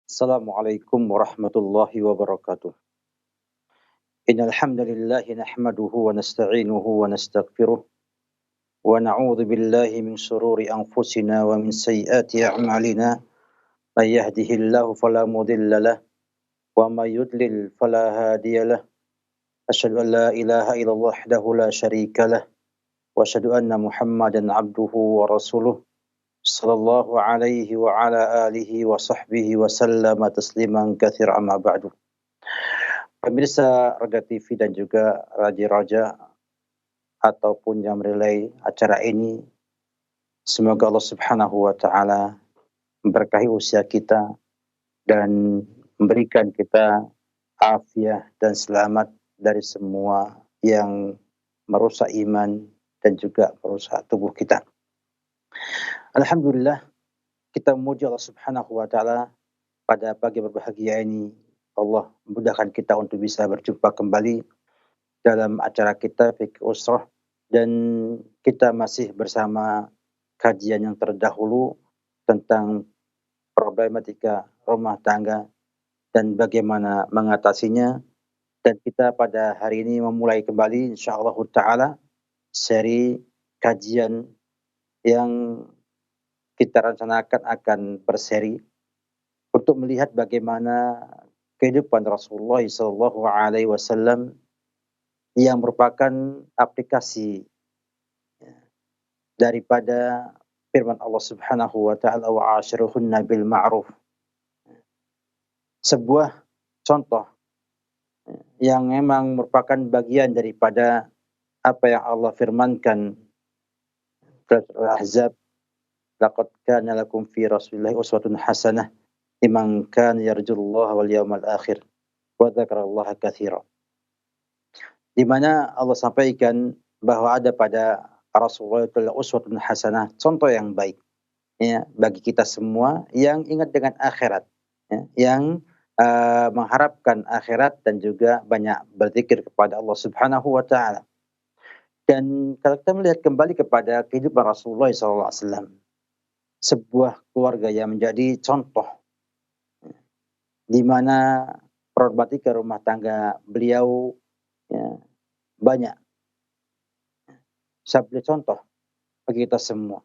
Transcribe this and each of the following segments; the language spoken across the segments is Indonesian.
Assalamualaikum warahmatullahi wabarakatuh. Innal hamdalillah nahmaduhu wa nasta'inuhu wa nastaghfiruh wa na'udzu billahi min shururi anfusina wa min sayyiati a'malina. May yahdihillahu fala mudilla lahu wa may yudlil fala hadiya lahu. Asyhadu an la ilaha illallah wahdahu la syarika lah wa asyhadu anna Muhammadan abduhu wa rasuluh sallallahu alaihi wa ala alihi wa sahbihi wa sallama tasliman katsira amma ba'du. Pemirsa Raja TV dan juga raja-raja ataupun yang relay acara ini, semoga Allah Subhanahu wa taala memberkahi usia kita dan memberikan kita afiah dan selamat dari semua yang merusak iman dan juga merusak tubuh kita. Alhamdulillah, kita memuji Allah Subhanahu wa taala pada pagi berbahagia ini. Allah memudahkan kita untuk bisa berjumpa kembali dalam acara kita Fiqh Usrah, dan kita masih bersama kajian yang terdahulu tentang problematika rumah tangga dan bagaimana mengatasinya. Dan kita pada hari ini memulai kembali insyaallah taala seri kajian yang kita rencanakan akan berseri untuk melihat bagaimana kehidupan Rasulullah sallallahu alaihi wasallam yang merupakan aplikasi daripada firman Allah Subhanahu wa taala wa ashiruhunna bil ma'ruf. Sebuah contoh yang memang merupakan bagian daripada apa yang Allah firmankan dalam surah Al-Ahzab, laqad kana lakum fi Rasulillahi uswatun hasanah liman kana yarjullaha wal yawmal akhir wa dzakarallaha katsiran. Di mana Allah sampaikan bahwa ada pada Rasulullah itu uswatun hasanah, contoh yang baik ya bagi kita semua yang ingat dengan akhirat, ya, yang mengharapkan akhirat dan juga banyak berzikir kepada Allah Subhanahu wa taala. Dan kalau kita melihat kembali kepada kehidupan Rasulullah SAW, sebuah keluarga yang menjadi contoh di mana problematika rumah tangga beliau ya, banyak. Saya beri contoh bagi kita semua.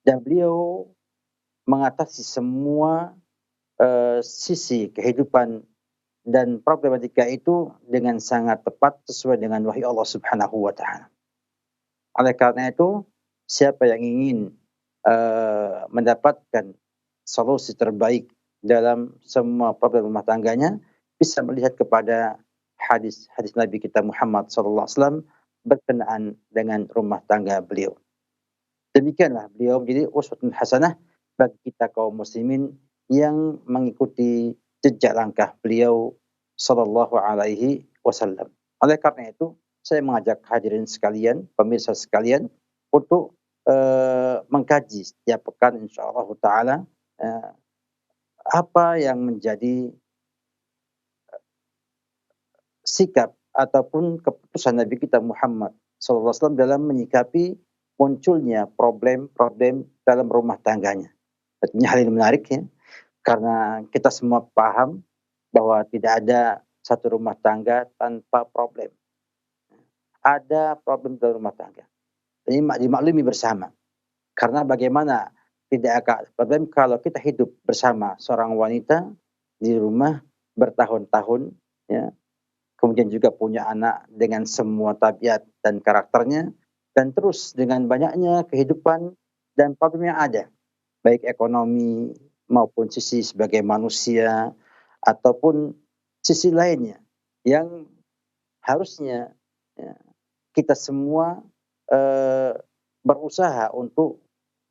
Dan beliau mengatasi semua sisi kehidupan dan problematika itu dengan sangat tepat sesuai dengan wahyu Allah Subhanahu wa taala. Oleh karena itu, siapa yang ingin mendapatkan solusi terbaik dalam semua problem rumah tangganya bisa melihat kepada hadis-hadis Nabi kita Muhammad sallallahu alaihi wasallam berkenaan dengan rumah tangga beliau. Demikianlah beliau menjadi uswatun hasanah bagi kita kaum muslimin yang mengikuti jejak langkah beliau sallallahu alaihi wasallam. Oleh karena itu, saya mengajak hadirin sekalian, pemirsa sekalian untuk mengkaji setiap pekan insyaallah taala apa yang menjadi sikap ataupun keputusan Nabi kita Muhammad sallallahu alaihi wasallam dalam menyikapi munculnya problem-problem dalam rumah tangganya. Tentunya hal ini menarik ya, karena kita semua paham bahwa tidak ada satu rumah tangga tanpa problem. Ada problem dalam rumah tangga. Ini dimaklumi bersama. Karena bagaimana tidak akan problem kalau kita hidup bersama seorang wanita di rumah bertahun-tahun ya, kemudian juga punya anak dengan semua tabiat dan karakternya, dan terus dengan banyaknya kehidupan dan problem yang ada, baik ekonomi maupun sisi sebagai manusia ataupun sisi lainnya yang harusnya ya, kita semua berusaha untuk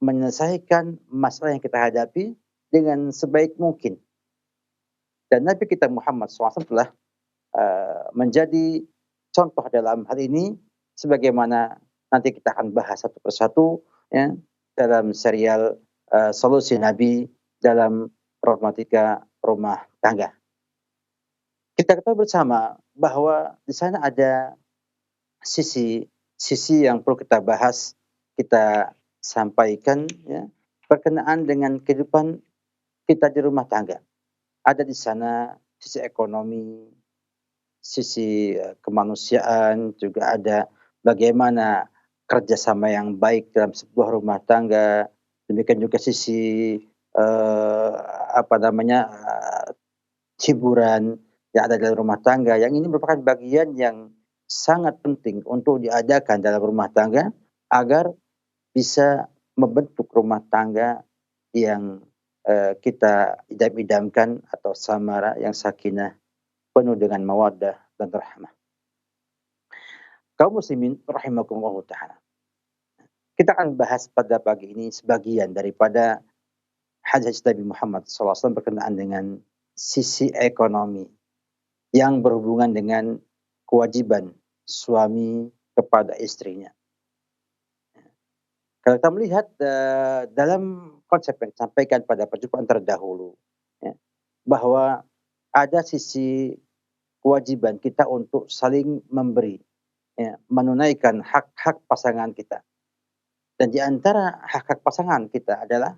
menyelesaikan masalah yang kita hadapi dengan sebaik mungkin. Dan Nabi kita Muhammad SAW telah menjadi contoh dalam hal ini, sebagaimana nanti kita akan bahas satu persatu ya, dalam serial solusi Nabi dalam problematika rumah tangga. Kita ketahui bersama bahwa di sana ada sisi yang perlu kita bahas, kita sampaikan ya, berkenaan dengan kehidupan kita di rumah tangga. ada di sana sisi ekonomi, sisi kemanusiaan, juga ada bagaimana kerjasama yang baik dalam sebuah rumah tangga, demikian juga sisi apa namanya, hiburan yang ada dalam rumah tangga, yang ini merupakan bagian yang sangat penting untuk diadakan dalam rumah tangga agar bisa membentuk rumah tangga yang kita idam-idamkan atau samara yang sakinah, penuh dengan mawaddah dan rahmah. Kaum muslimin rahimakumullah taala. Kita akan bahas pada pagi ini sebagian daripada hadis Nabi Muhammad SAW berkenaan dengan sisi ekonomi yang berhubungan dengan kewajiban suami kepada istrinya. Kalau kita melihat dalam konsep yang disampaikan pada perjumpaan terdahulu, ya, bahwa ada sisi kewajiban kita untuk saling memberi, ya, menunaikan hak-hak pasangan kita. Dan di antara hak-hak pasangan kita adalah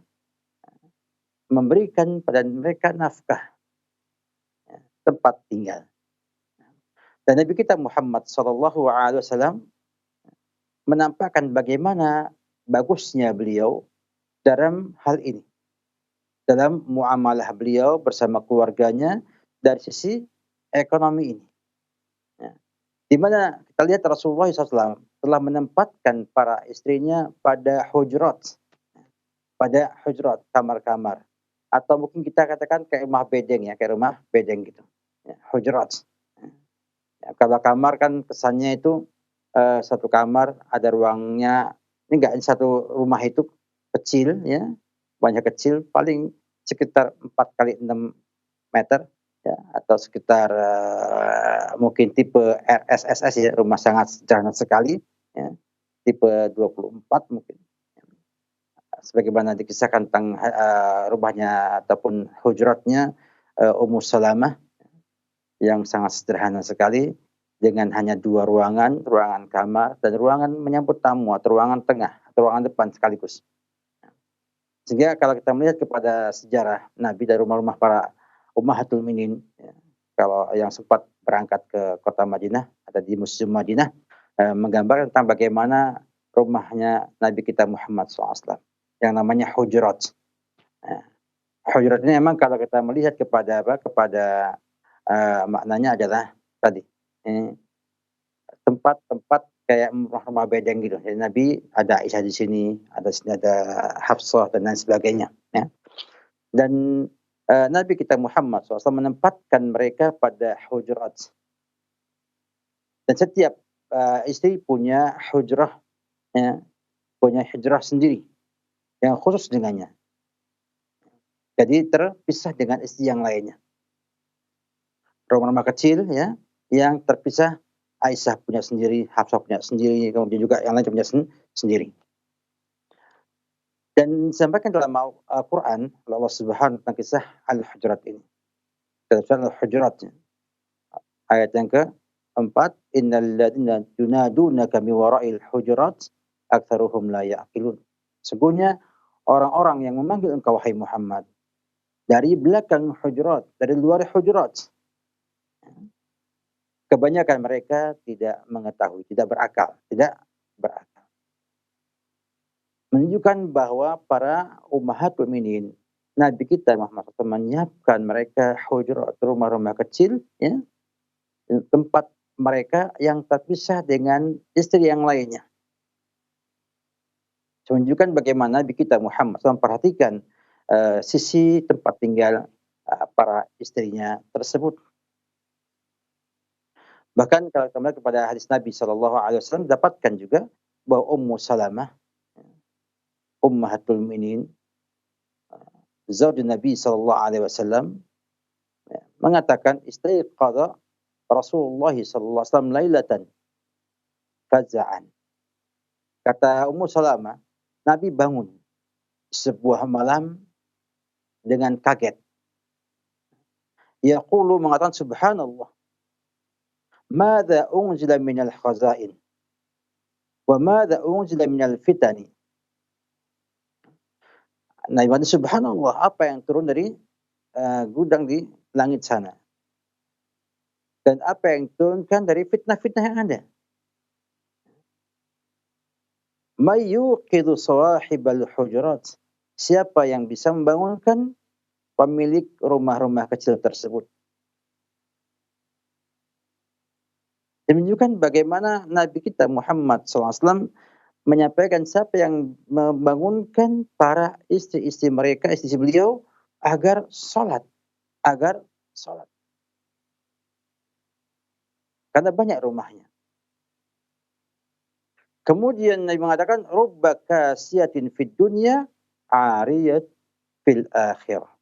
memberikan pada mereka nafkah, ya, tempat tinggal. Dan Nabi kita Muhammad SAW menampakkan bagaimana bagusnya beliau dalam hal ini, dalam muamalah beliau bersama keluarganya dari sisi ekonomi ini. Ya. Di mana kita lihat Rasulullah SAW telah menempatkan para istrinya pada hujurat, kamar-kamar. Atau mungkin kita katakan kayak rumah bedeng ya, kayak rumah bedeng gitu. Ya, hujurat. Ya, kalau kamar kan kesannya itu satu kamar ada ruangnya, ini enggak satu rumah itu kecil ya, banyak kecil, paling sekitar 4 kali 6 meter ya, atau sekitar mungkin tipe RSSS ya, rumah sangat sederhana sekali ya, tipe 24 mungkin. Sebagaimana dikisahkan tentang rumahnya ataupun hujuratnya Ummu Salamah yang sangat sederhana sekali dengan hanya 2 ruangan, ruangan kamar dan ruangan menyambut tamu atau ruangan tengah atau ruangan depan sekaligus. Sehingga kalau kita melihat kepada sejarah Nabi dari rumah-rumah para ummahatul mukminin, ya, kalau yang sempat berangkat ke kota Madinah, ada di Museum Madinah, menggambarkan tentang bagaimana rumahnya Nabi kita Muhammad SAW yang namanya hujurat. Hujurat ini memang kalau kita melihat kepada kepada maknanya adalah tadi tempat-tempat kayak rumah bedeng gitu. Jadi Nabi ada Aisyah di sini, ada Hafsah dan lain sebagainya. Ya. Dan Nabi kita Muhammad SAW menempatkan mereka pada hujurat. Dan setiap istri punya hujrah, ya, punya hujrah sendiri yang khusus dengannya. Jadi terpisah dengan istri yang lainnya. Rumah-rumah kecil ya, yang terpisah, Aisyah punya sendiri, Hafsah punya sendiri, kemudian juga yang lain punya sendiri. Dan disampaikan dalam Al-Quran, Allah Subhanahu tentang kisah Al-Hujurat ini. Dalam surah Al-Hujurat, ayat yang keempat, innal ladzina yunadunaka min wara'il hujurat aktsaruhum la ya'qilun. Sesungguhnya orang-orang yang memanggil engkau wahai Muhammad dari belakang hujurat, dari luar hujurat, kebanyakan mereka tidak mengetahui, tidak berakal. Menunjukkan bahwa para ummahatul mukminin, Nabi kita Muhammad SAW menyiapkan mereka hujurat, rumah-rumah kecil, ya, tempat mereka yang terpisah dengan istri yang lainnya. Menunjukkan bagaimana Nabi kita Muhammad SAW memperhatikan sisi tempat tinggal para istrinya tersebut. Bahkan kalau kita melihat kepada hadis Nabi SAW, dapatkan juga bahwa Ummu Salamah, ummahatul mukminin, zauj Nabi SAW, mengatakan istaiqadha Rasulullah SAW lailatan faza'an. Kata Ummu Salamah, Nabi bangun sebuah malam dengan kaget. Yaqulu, mengatakan subhanallah, madza unzila minal khazain wa madza unzila minal fitani. Nah, subhanallah, apa yang turun dari gudang di langit sana. Dan apa yang diturunkan dari fitnah-fitnah yang ada. May yuqidu sawahibal hujurat. Siapa yang bisa membangunkan pemilik rumah-rumah kecil tersebut. Ini menunjukkan bagaimana Nabi kita Muhammad SAW menyampaikan siapa yang membangunkan para istri-istri mereka, istri beliau, agar sholat. Agar sholat. Karena banyak rumahnya. Kemudian Nabi mengatakan, Rubba kasiyatin fid dunya, ariyat fil akhirah.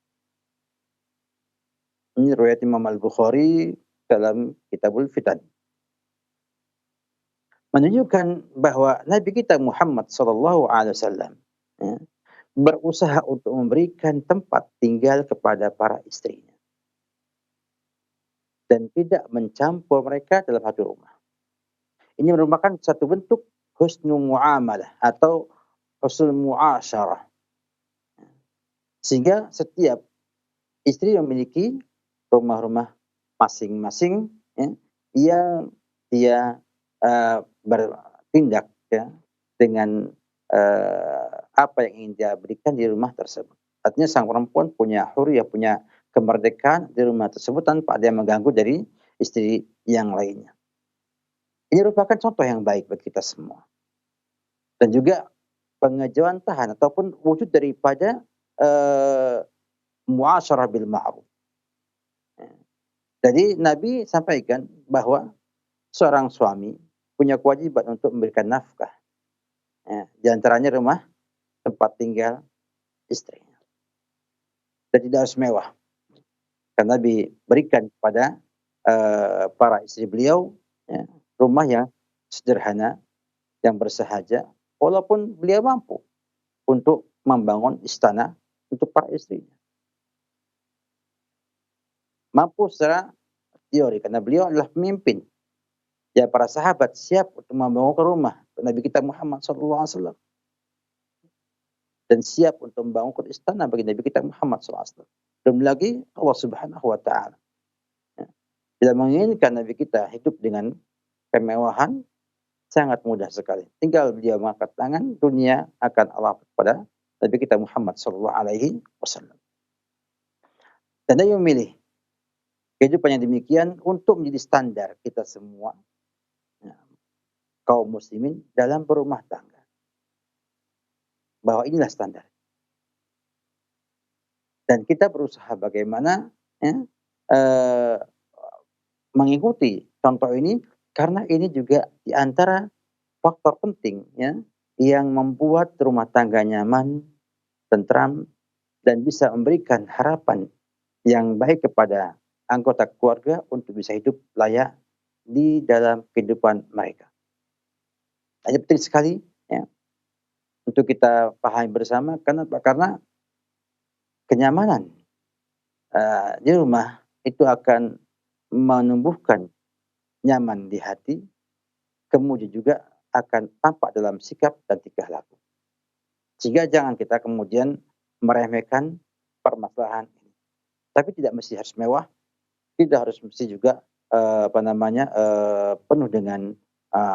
Ini riwayat Imam Al-Bukhari dalam Kitabul Fitan. Menunjukkan bahwa Nabi kita Muhammad SAW berusaha untuk memberikan tempat tinggal kepada para istrinya. Dan tidak mencampur mereka dalam satu rumah. Ini merupakan satu bentuk husnul muamalah atau husnul muasyarah. Sehingga setiap istri memiliki rumah-rumah masing-masing yang dia bertindak dengan apa yang ingin dia berikan di rumah tersebut. Artinya sang perempuan punya huriyah, punya kemerdekaan di rumah tersebut tanpa ada yang mengganggu dari istri yang lainnya. Ini merupakan contoh yang baik bagi kita semua. Dan juga pengejawantahan ataupun wujud daripada muasyarah bil ma'ruf. Jadi Nabi sampaikan bahwa seorang suami punya kewajiban untuk memberikan nafkah. Di antaranya rumah tempat tinggal istrinya. Dan tidak harus mewah. Karena Nabi berikan kepada para istri beliau rumah yang sederhana, yang bersahaja, walaupun beliau mampu untuk membangun istana untuk para istrinya. Mampu secara teori, karena beliau adalah pemimpin. Ya, para sahabat siap untuk membangun rumah Nabi kita Muhammad SAW. Dan siap untuk membangun istana bagi Nabi kita Muhammad SAW. Belum lagi Allah Subhanahu wa Ta'ala. Bila menginginkan Nabi kita hidup dengan kemewahan, sangat mudah sekali. Tinggal beliau mengangkat tangan, dunia akan Allah kepada Nabi kita Muhammad SAW. Dan dia memilih kehidupan yang demikian untuk menjadi standar kita semua, kaum muslimin dalam berumah tangga. Bahwa inilah standar. Dan kita berusaha bagaimana mengikuti contoh ini, karena ini juga di antara faktor penting yang membuat rumah tangga nyaman, tentram, dan bisa memberikan harapan yang baik kepada anggota keluarga untuk bisa hidup layak di dalam kehidupan mereka. Ini penting sekali untuk kita pahami bersama. Kenapa? Karena kenyamanan di rumah itu akan menumbuhkan nyaman di hati, kemudian juga akan tampak dalam sikap dan tingkah laku. Sehingga jangan kita kemudian meremehkan permasalahan ini. Tapi tidak mesti harus mewah, tidak harus mesti juga penuh dengan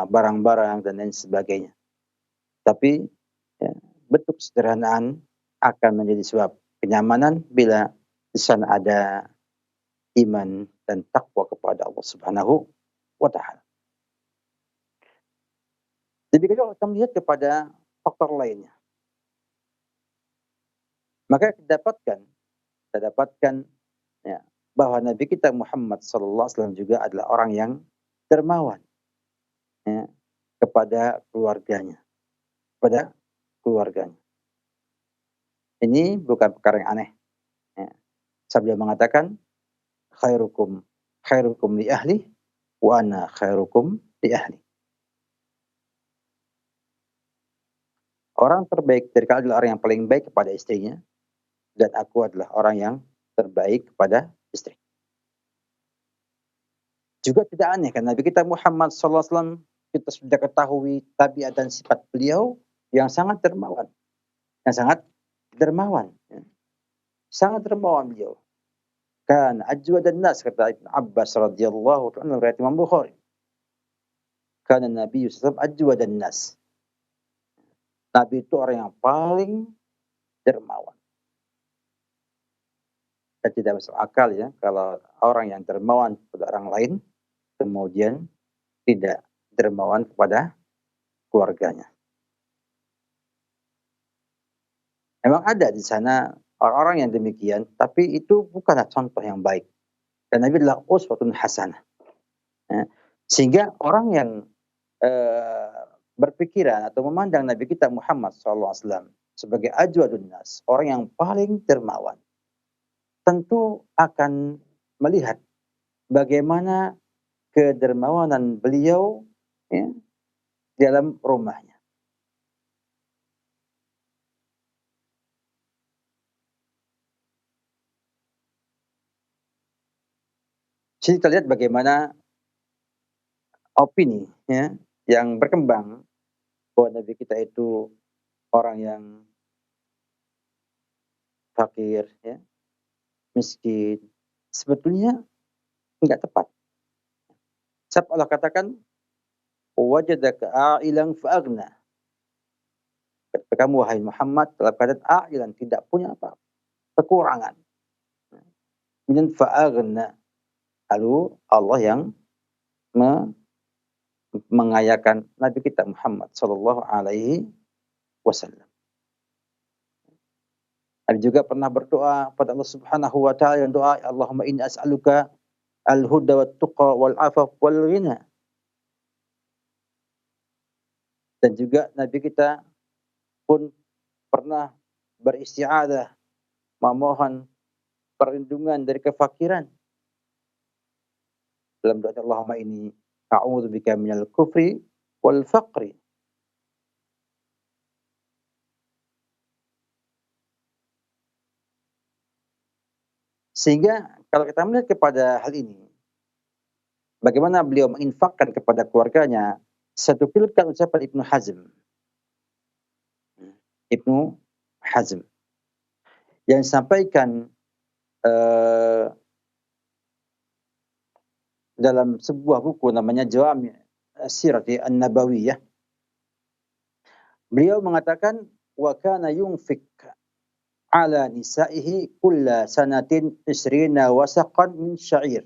barang-barang dan lain sebagainya. Tapi bentuk kesederhanaan akan menjadi sebab kenyamanan bila di sana ada iman dan takwa kepada Allah Subhanahu wa Ta'ala. Jadi kalau kita melihat kepada faktor lainnya, maka kita dapatkan bahwa Nabi kita Muhammad SAW juga adalah orang yang dermawan kepada keluarganya. Ini bukan perkara yang aneh. Sambil mengatakan, khairukum li ahli, wa ana khairukum li ahli. Orang terbaik dari kalian adalah orang yang paling baik kepada istrinya, dan aku adalah orang yang terbaik kepada istri. Juga tidak aneh kan Nabi kita Muhammad SAW, kita sudah ketahui tabiat dan sifat beliau yang sangat dermawan. Sangat dermawan beliau. Kan ajwadan nas, kata Ibnu Abbas radhiyallahu anhu riwayat Imam Bukhari. Kana Nabi sallallahu ajwadan nas. Nabi itu orang yang paling dermawan. Dan tidak masuk akal ya kalau orang yang dermawan kepada orang lain kemudian tidak dermawan kepada keluarganya. Memang ada di sana orang-orang yang demikian, tapi itu bukanlah contoh yang baik. Dan Nabi adalah uswatun hasanah. Ya. Sehingga orang yang berpikiran atau memandang Nabi kita Muhammad SAW sebagai ajwadun nas, orang yang paling dermawan, tentu akan melihat bagaimana kedermawanan beliau ya, dalam rumahnya. Jadi kita lihat bagaimana opini ya, yang berkembang bahwa Nabi kita itu orang yang fakir, ya, miskin. Sebetulnya enggak tepat. Sebab Allah katakan, wajadaka a'ilan fa'aghna. Kata kamu wahai Muhammad dalam keadaan a'ilan, tidak punya apa-apa, kekurangan. Kemudian fa'aghna. Lalu Allah yang mengayakan Nabi kita Muhammad sallallahu alaihi wasallam. Nabi juga pernah berdoa pada Allah Subhanahu wa taala dengan doa, Allahumma inni as'aluka al-huda wat tuqa wal afaf wal ghina. Dan juga Nabi kita pun pernah beristi'adzah, memohon perlindungan dari kefakiran. Dalam doa Allahumma inni a'udzubika minal kufri wal faqri. Sehingga kalau kita melihat kepada hal ini, bagaimana beliau menginfakkan kepada keluarganya, satu kilkan ucapan Ibnu Hazm. Ibnu Hazm yang disampaikan dalam sebuah buku namanya Jawami' Sirati An-Nabawiyah. Beliau mengatakan wa kana yunfik ala nisa'ihi kulla sanatin 20 wasaqan min sya'ir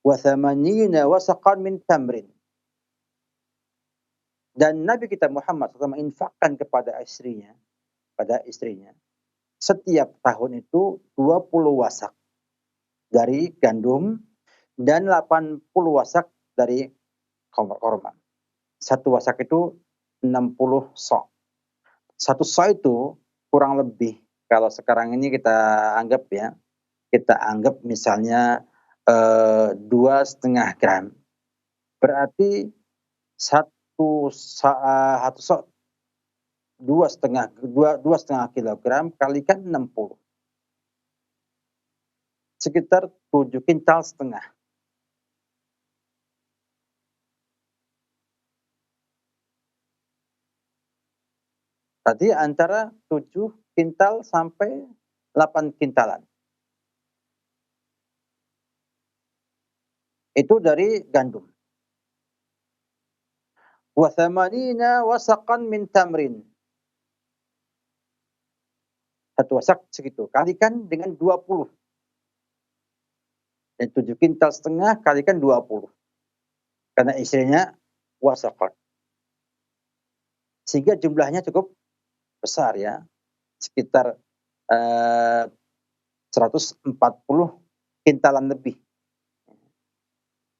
wa 80 wasaqan min tamrin. Dan Nabi kita Muhammad SAW menginfakkan kepada istrinya setiap tahun itu 20 wasak dari gandum dan 80 wasak dari korma. Satu wasak itu 60 sok. Satu sok itu kurang lebih kalau sekarang ini kita anggap misalnya 2,5 gram. Berarti satu sok 2,5 kilogram kalikan 60. Sekitar 7,5 kintal. Tadi antara 7 kintal sampai 8 kintalan. Itu dari gandum. Wa 80 wasaqan min tamrin. Satu wasak segitu. Kalikan dengan 20. Dan 7,5 kintal kalikan 20. Karena istrinya wasaqan. Sehingga jumlahnya cukup besar ya. Sekitar 140 kintalan lebih.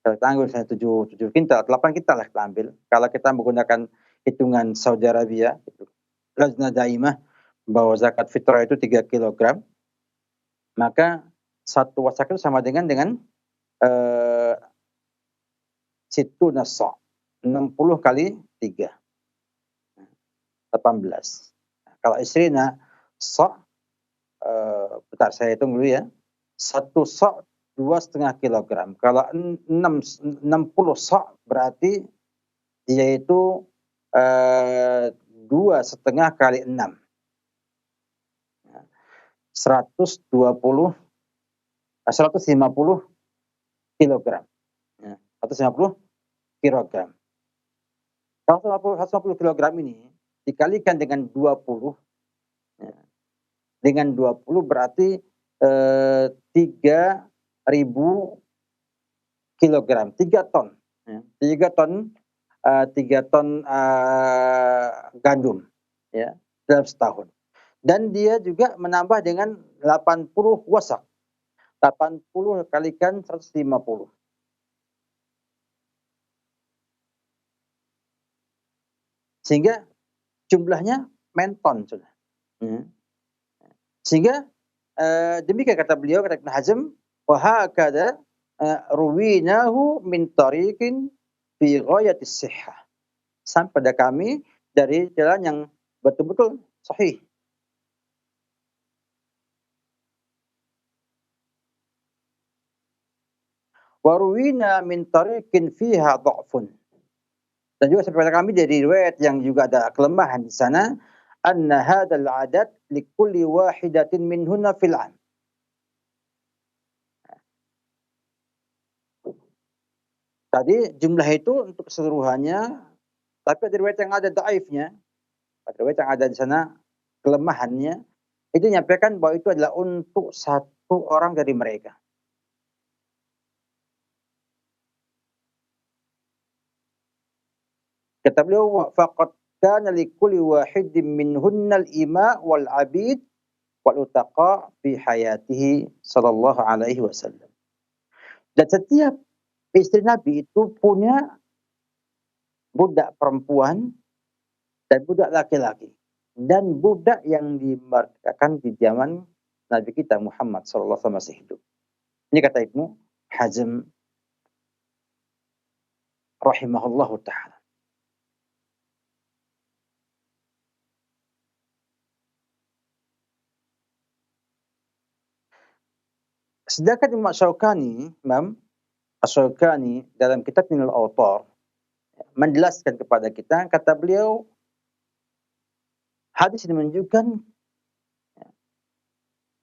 Kalau kita ambil misalnya 7 kintal, 8 kintal lah kita ambil. Kalau kita menggunakan hitungan Saudi Arabia, Lajnah Daimah, bahwa zakat fitrah itu 3 kilogram, maka satu wasak itu sama dengan situ nasa, 60 kali 3, 18. Kalau istrinya sok, bentar saya hitung dulu ya, satu sok 2,5 kilogram. Kalau 60 sok berarti dia itu 2,5 kali 6. 120 150 kilogram. Ya, 150 kilogram. Kalau 150 kilogram ini dikalikan dengan 20, ya, dengan 20 berarti 3.000 kilogram, 3 ton. Ya, 3 ton, 3 ton gandum, ya, dalam setahun. Dan dia juga menambah dengan 80 wasak. 80 kalikan 150. Sehingga jumlahnya menton sudah. Ya. Sehingga demikian kata beliau, kata Ibnu Hazm, wa hakadha ruwinahu min tariqin fi ghayatis sihhah. Sampai pada kami dari jalan yang betul-betul sahih. Wa ruwina min tariqin fiha dha'fun. Dan juga sampai pada kami dari riwayat yang juga ada kelemahan di sana, anna hadzal adad likulli wahidatin minhunna fil 'am. Tadi jumlah itu untuk keseluruhannya, tapi ada riwayat yang ada dhaifnya, ada riwayat yang ada di sana kelemahannya, itu menyampaikan bahwa itu adalah untuk satu orang dari mereka. Kata beliau, faqad kana likulli wahidin minhunnal ima wal 'abid wal utaqa fi hayatihi sallallahu alaihi wasallam. Dan setiap istri Nabi itu punya budak perempuan dan budak laki-laki. Dan budak yang dimerdekakan di zaman Nabi kita Muhammad sallallahu alaihi wasallam masih hidup. Ini kata Ibnu Hazm rahimahullahu taala. Sedangkan Imam Asy-Syaukani dalam kitab Nailul Awtar menjelaskan kepada kita, kata beliau, hadis ini menunjukkan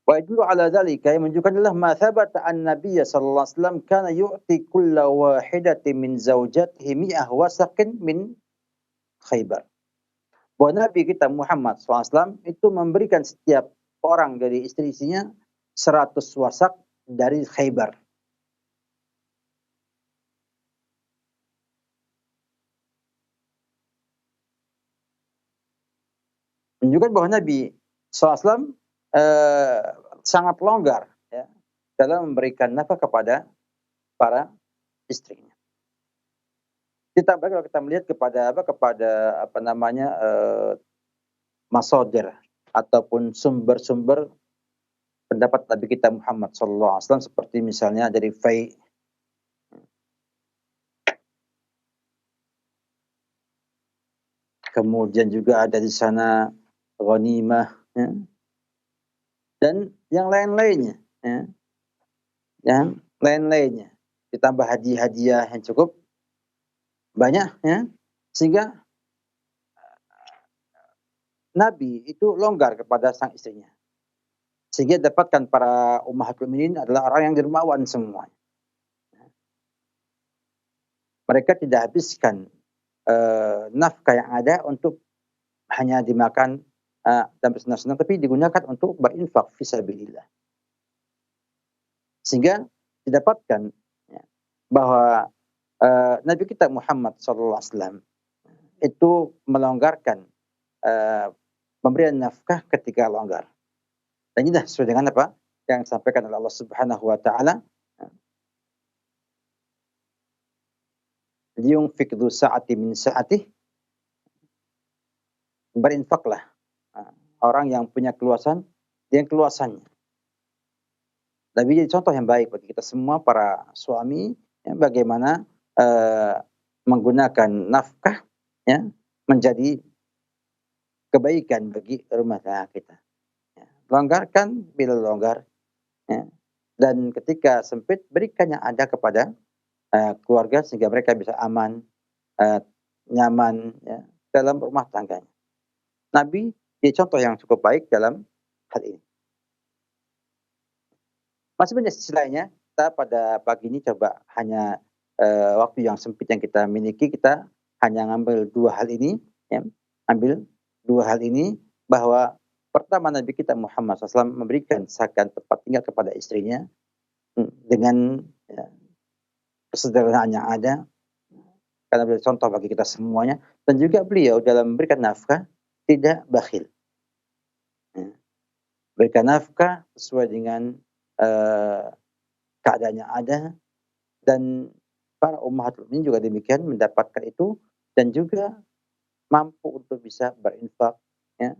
wa yadullu ala dzalika, yang menunjukkan adalah ma thabata an Nabiy sallallahu alaihi wasallam kana yu'ti kulla wahidatin min zaujatihi mi'ah wasaqin min Khaybar. Bahwa Nabi kita Muhammad SAW itu memberikan setiap orang dari istri-istrinya 100 wasak dari Khaybar. Menunjukkan bahwa Nabi SAW sangat longgar, ya, dalam memberikan nafkah kepada para istrinya. Ditambah kalau kita melihat kepada masadir ataupun sumber-sumber pendapat Nabi kita Muhammad SAW, seperti misalnya dari kemudian juga ada di sana ghanimah, ya, dan yang lain-lainnya, ya, yang lain-lainnya, ditambah hadiah-hadiah yang cukup banyak, ya, sehingga Nabi itu longgar kepada sang istrinya, sehingga dapatkan para ummahatul mukminin adalah orang yang dermawan semua. Mereka tidak habiskan nafkah yang ada untuk hanya dimakan dan bersenang-senang, tapi digunakan untuk berinfak fisabilillah. Sehingga didapatkan, ya, bahwa Nabi kita Muhammad SAW itu melonggarkan pemberian nafkah ketika longgar. Dan ini sesuai dengan apa yang disampaikan oleh Allah Subhanahu wa taala, liyunfik dzu sa'ati min sa'atih, berinfaklah orang yang punya keluasan dengan keluasannya. Nabi jadi contoh yang baik bagi kita semua para suami, ya, bagaimana menggunakan nafkah, ya, menjadi kebaikan bagi rumah tangga kita. Ya, longgarkan bila longgar, ya, dan ketika sempit berikan yang ada kepada keluarga sehingga mereka bisa aman, nyaman, ya, dalam rumah tangganya. Nabi jadi contoh yang cukup baik dalam hal ini. Masih banyak sisi lainnya, kita pada pagi ini coba hanya, waktu yang sempit yang kita miliki, kita hanya ngambil 2 hal ini, ya, ambil 2 hal ini, bahwa pertama Nabi kita Muhammad SAW memberikan sakan tempat tinggal kepada istrinya, dengan, kesederhanaan yang ada, karena beliau contoh bagi kita semuanya, dan juga beliau dalam memberikan nafkah tidak bakhil, ya. Berikan nafkah sesuai dengan, eee, keadaan yang ada, dan para ummahatul mukminin juga demikian mendapatkan itu, dan juga mampu untuk bisa berinfak, ya,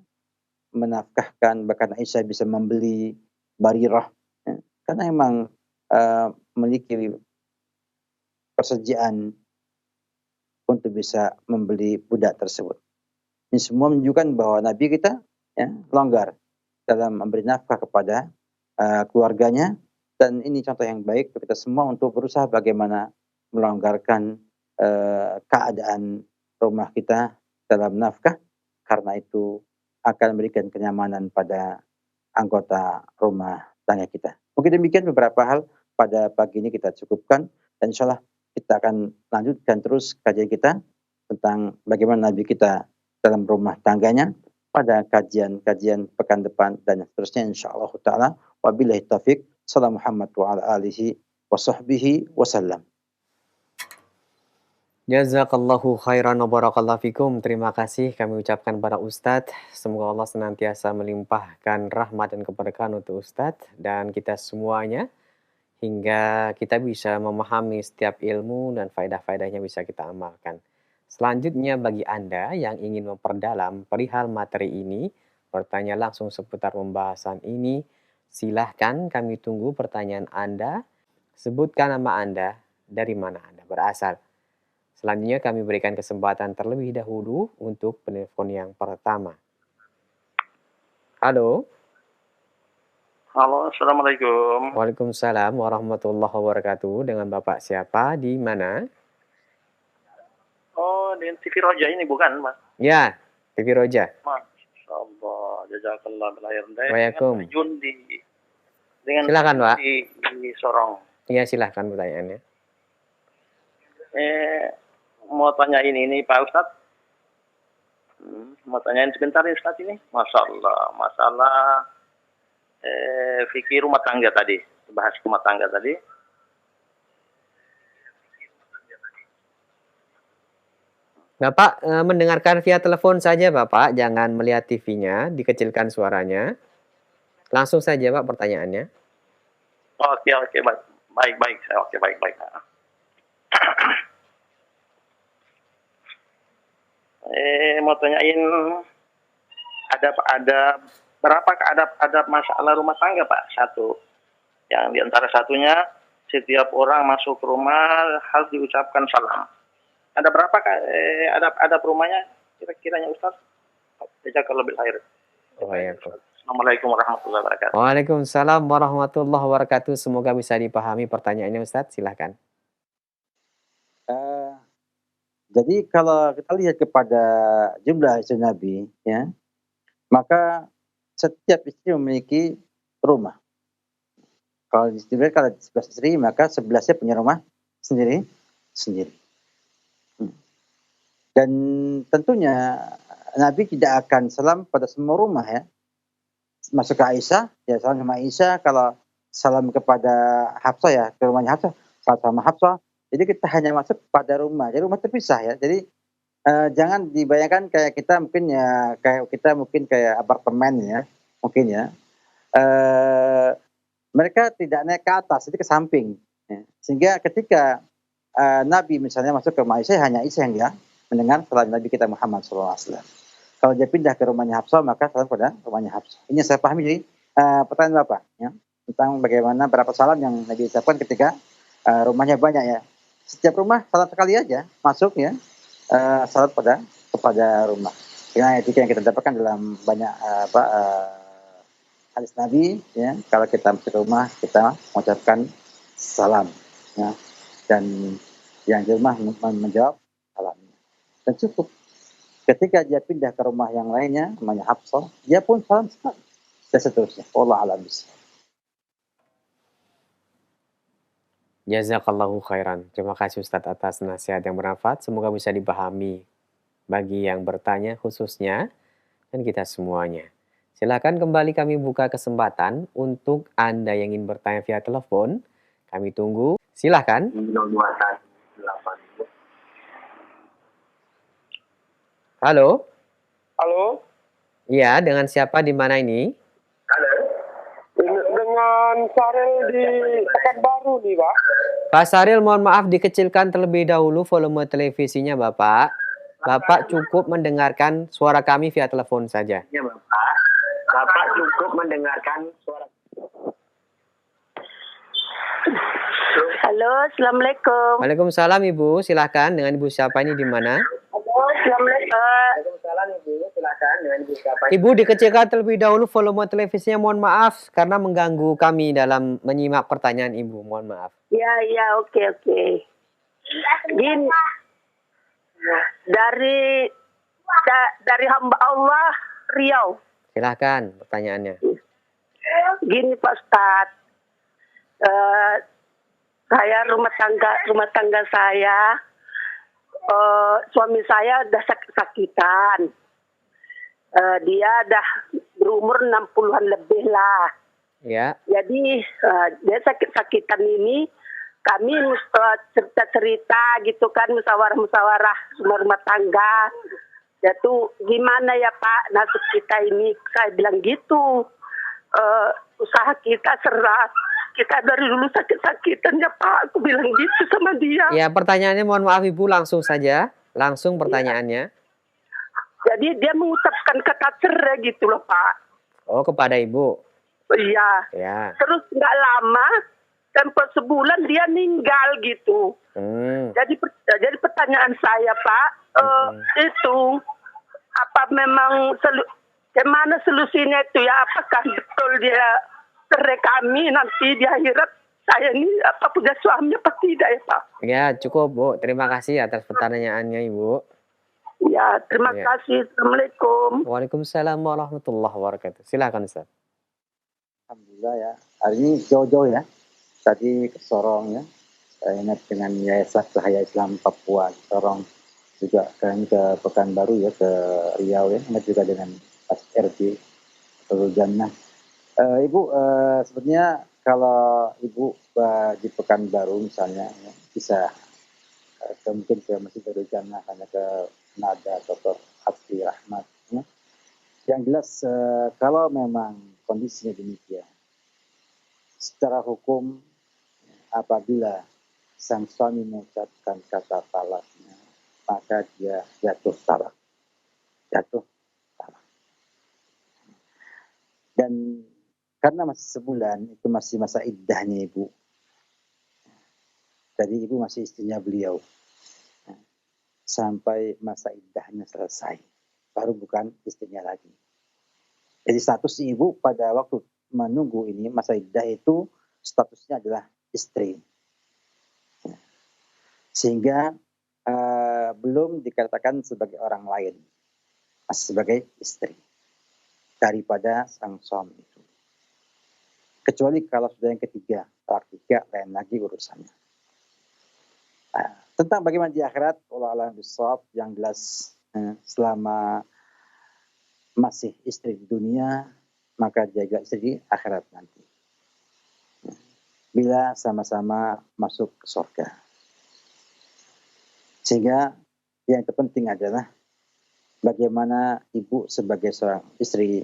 menafkahkan, bahkan Aisyah bisa membeli Barirah, ya, karena memang, memiliki persediaan untuk bisa membeli budak tersebut. Ini semua menunjukkan bahwa Nabi kita, ya, longgar dalam memberi nafkah kepada, keluarganya, dan ini contoh yang baik untuk kita semua untuk berusaha bagaimana melonggarkan, keadaan rumah kita dalam nafkah, karena itu akan memberikan kenyamanan pada anggota rumah tangga kita. Mungkin demikian beberapa hal pada pagi ini kita cukupkan, dan insyaallah kita akan lanjutkan terus kajian kita tentang bagaimana Nabi kita dalam rumah tangganya pada kajian-kajian pekan depan dan seterusnya insyaallah taala. Wabillahi taufik. Salam Muhammad wa ala alihi wa sahbihi wasallam. Jazakallahu khairan wa barakallahu fikum. Terima kasih kami ucapkan pada Ustadz. Semoga Allah senantiasa melimpahkan rahmat dan keberkahan untuk Ustadz dan kita semuanya, hingga kita bisa memahami setiap ilmu dan faedah-faedahnya bisa kita amalkan. Selanjutnya, bagi Anda yang ingin memperdalam perihal materi ini, bertanya langsung seputar pembahasan ini, silahkan kami tunggu pertanyaan Anda. Sebutkan nama Anda, dari mana Anda berasal. Selanjutnya kami berikan kesempatan terlebih dahulu untuk penelpon yang pertama. Halo. Halo, Assalamualaikum. Waalaikumsalam warahmatullahi wabarakatuh. Dengan Bapak siapa? Di mana? Oh, di TV Roja ini bukan, Mas? Ya, TV Roja. Masya Allah, jazakallah belair. Waalaikumsalam. Jun Silakan, Pak. Di Sorong. Iya, silakan pertanyaannya. Mau tanya ini Pak Ustadz. Mau tanyain sebentar ya Ustadz ini. Masya Allah, masalah fikih rumah tangga tadi. Bahas rumah tangga tadi. Bapak mendengarkan via telepon saja, Bapak. Jangan melihat TV-nya, dikecilkan suaranya. Langsung saja, Pak, pertanyaannya. Oke, baik. Oke, baik. Mau tanyain ada berapa adab masalah rumah tangga Pak? Satu. Yang diantara satunya, setiap orang masuk rumah harus diucapkan salam. Ada berapa adab rumahnya kira-kiranya Ustaz? Jazakallahu bil khair. Assalamualaikum warahmatullahi wabarakatuh. Waalaikumsalam warahmatullahi wabarakatuh. Semoga bisa dipahami pertanyaannya Ustaz. Silahkan. Jadi kalau kita lihat kepada jumlah istri Nabi, ya, maka setiap istri memiliki rumah. Kalau disebutkan kalau 11 istri, maka 11-nya punya rumah sendiri. Dan tentunya Nabi tidak akan salam pada semua rumah, ya. Masuk ke Aisyah, ya salam sama Aisyah. Kalau salam kepada Hafsah, ya ke rumahnya Hafsah, salam sama Hafsah. Jadi kita hanya masuk pada rumah. Jadi rumah terpisah, ya. Jadi jangan dibayangkan kayak kita mungkin kayak apartemen, ya. Mungkin, ya. Mereka tidak naik ke atas, jadi ke samping. Ya. Sehingga ketika Nabi misalnya masuk ke rumah Aisyah, hanya Aisyah yang dia mendengar salam Nabi kita Muhammad SAW. Kalau dia pindah ke rumahnya Hafsah, maka salam pada rumahnya Hafsah. Ini saya pahami jadi pertanyaan Bapak, ya, tentang bagaimana berapa salam yang Nabi ucapkan ketika rumahnya banyak, ya. Setiap rumah salam sekali aja masuk, ya, salam kepada rumah. Dengan etika yang kita dapatkan dalam banyak hadis Nabi, ya, kalau kita masuk ke rumah kita mengucapkan salam, ya, dan yang di rumah menjawab salamnya. Dan cukup. Ketika dia pindah ke rumah yang lainnya, namanya Hafsah, dia pun salam sekali. Dan seterusnya. Wallahu a'lam bishawab. Jazakallahu khairan. Terima kasih Ustadz atas nasihat yang bermanfaat. Semoga bisa dipahami bagi yang bertanya khususnya dan kita semuanya. Silakan kembali kami buka kesempatan untuk Anda yang ingin bertanya via telepon. Kami tunggu. Silakan. Halo. Halo, Iya, dengan siapa di mana ini? dengan Sarel di Pekanbaru nih, Pak. Pak Saril, mohon maaf dikecilkan terlebih dahulu volume televisinya, Bapak. Bapak cukup mendengarkan suara kami via telepon saja. Ya Bapak, Bapak cukup mendengarkan suara. Halo, Assalamualaikum. Waalaikumsalam Ibu, silahkan dengan Ibu siapa ini di mana? Halo, Assalamualaikum. Waalaikumsalam Ibu, silakan dengan Ibu siapa? Ibu dikecilkan terlebih dahulu volume televisinya, mohon maaf karena mengganggu kami dalam menyimak pertanyaan Ibu, mohon maaf. Ya, oke. Gini, dari hamba Allah Riau. Silahkan pertanyaannya. Gini Pak Ustadz, saya rumah tangga saya, suami saya udah sakitan. Dia udah berumur 60-an lebih lah. Ya. Jadi dia sakitan ini kami cerita-cerita gitu kan, musyawarah rumah tangga. Ya tuh gimana ya Pak nasib kita ini, saya bilang gitu. Usaha kita serat, kita dari dulu sakit-sakitan ya Pak, aku bilang gitu sama dia. Ya, pertanyaannya mohon maaf Ibu, langsung saja. Langsung pertanyaannya. Jadi dia mengucapkan kata cerai gitu loh Pak. Oh, kepada Ibu. Iya. Ya. Terus nggak lama, tempo sebulan dia meninggal gitu. Jadi pertanyaan saya Pak, itu apa memang gimana solusinya itu ya? Apakah betul dia cerai kami nanti di akhirat saya ini apa punya suami apa tidak ya Pak? Ya, cukup Bu. Terima kasih atas pertanyaannya Ibu. Ya, terima kasih. Assalamualaikum. Waalaikumsalam warahmatullahi wabarakatuh. Silakan Ustaz. Alhamdulillah ya. Hari ini jauh-jauh ya. Tadi ke Sorong ya. Saya ingat dengan Yayasan Cahaya Islam Papua Sorong. Juga kami ke Pekanbaru ya, ke Riau ya. Ingat juga dengan Pas RD Nurul Jannah. Ibu, sebenarnya kalau Ibu di Pekanbaru misalnya ya, bisa mungkin ke Masjid Nurul Jannah, hanya ke Nada Dr. Abdi Rahmat. Ya. Yang jelas kalau memang kondisinya demikian, secara hukum apabila sang suami mengucapkan kata talaknya, maka dia jatuh talak. Dan karena masih sebulan, itu masih masa iddahnya Ibu. Jadi Ibu masih istrinya beliau. Sampai masa iddahnya selesai. Baru bukan istrinya lagi. Jadi status Ibu pada waktu menunggu ini, masa iddah itu statusnya adalah istri. Sehingga belum dikatakan sebagai orang lain. Masih sebagai istri. Daripada sang suami itu. Kecuali kalau sudah yang ketiga, talak tiga, lain lagi urusannya. Tentang bagaimana di akhirat, Allah alam bisawab, yang jelas selama masih istri di dunia, maka jaga istri di akhirat nanti. Bila sama-sama masuk ke surga. Sehingga yang terpenting adalah bagaimana ibu sebagai seorang istri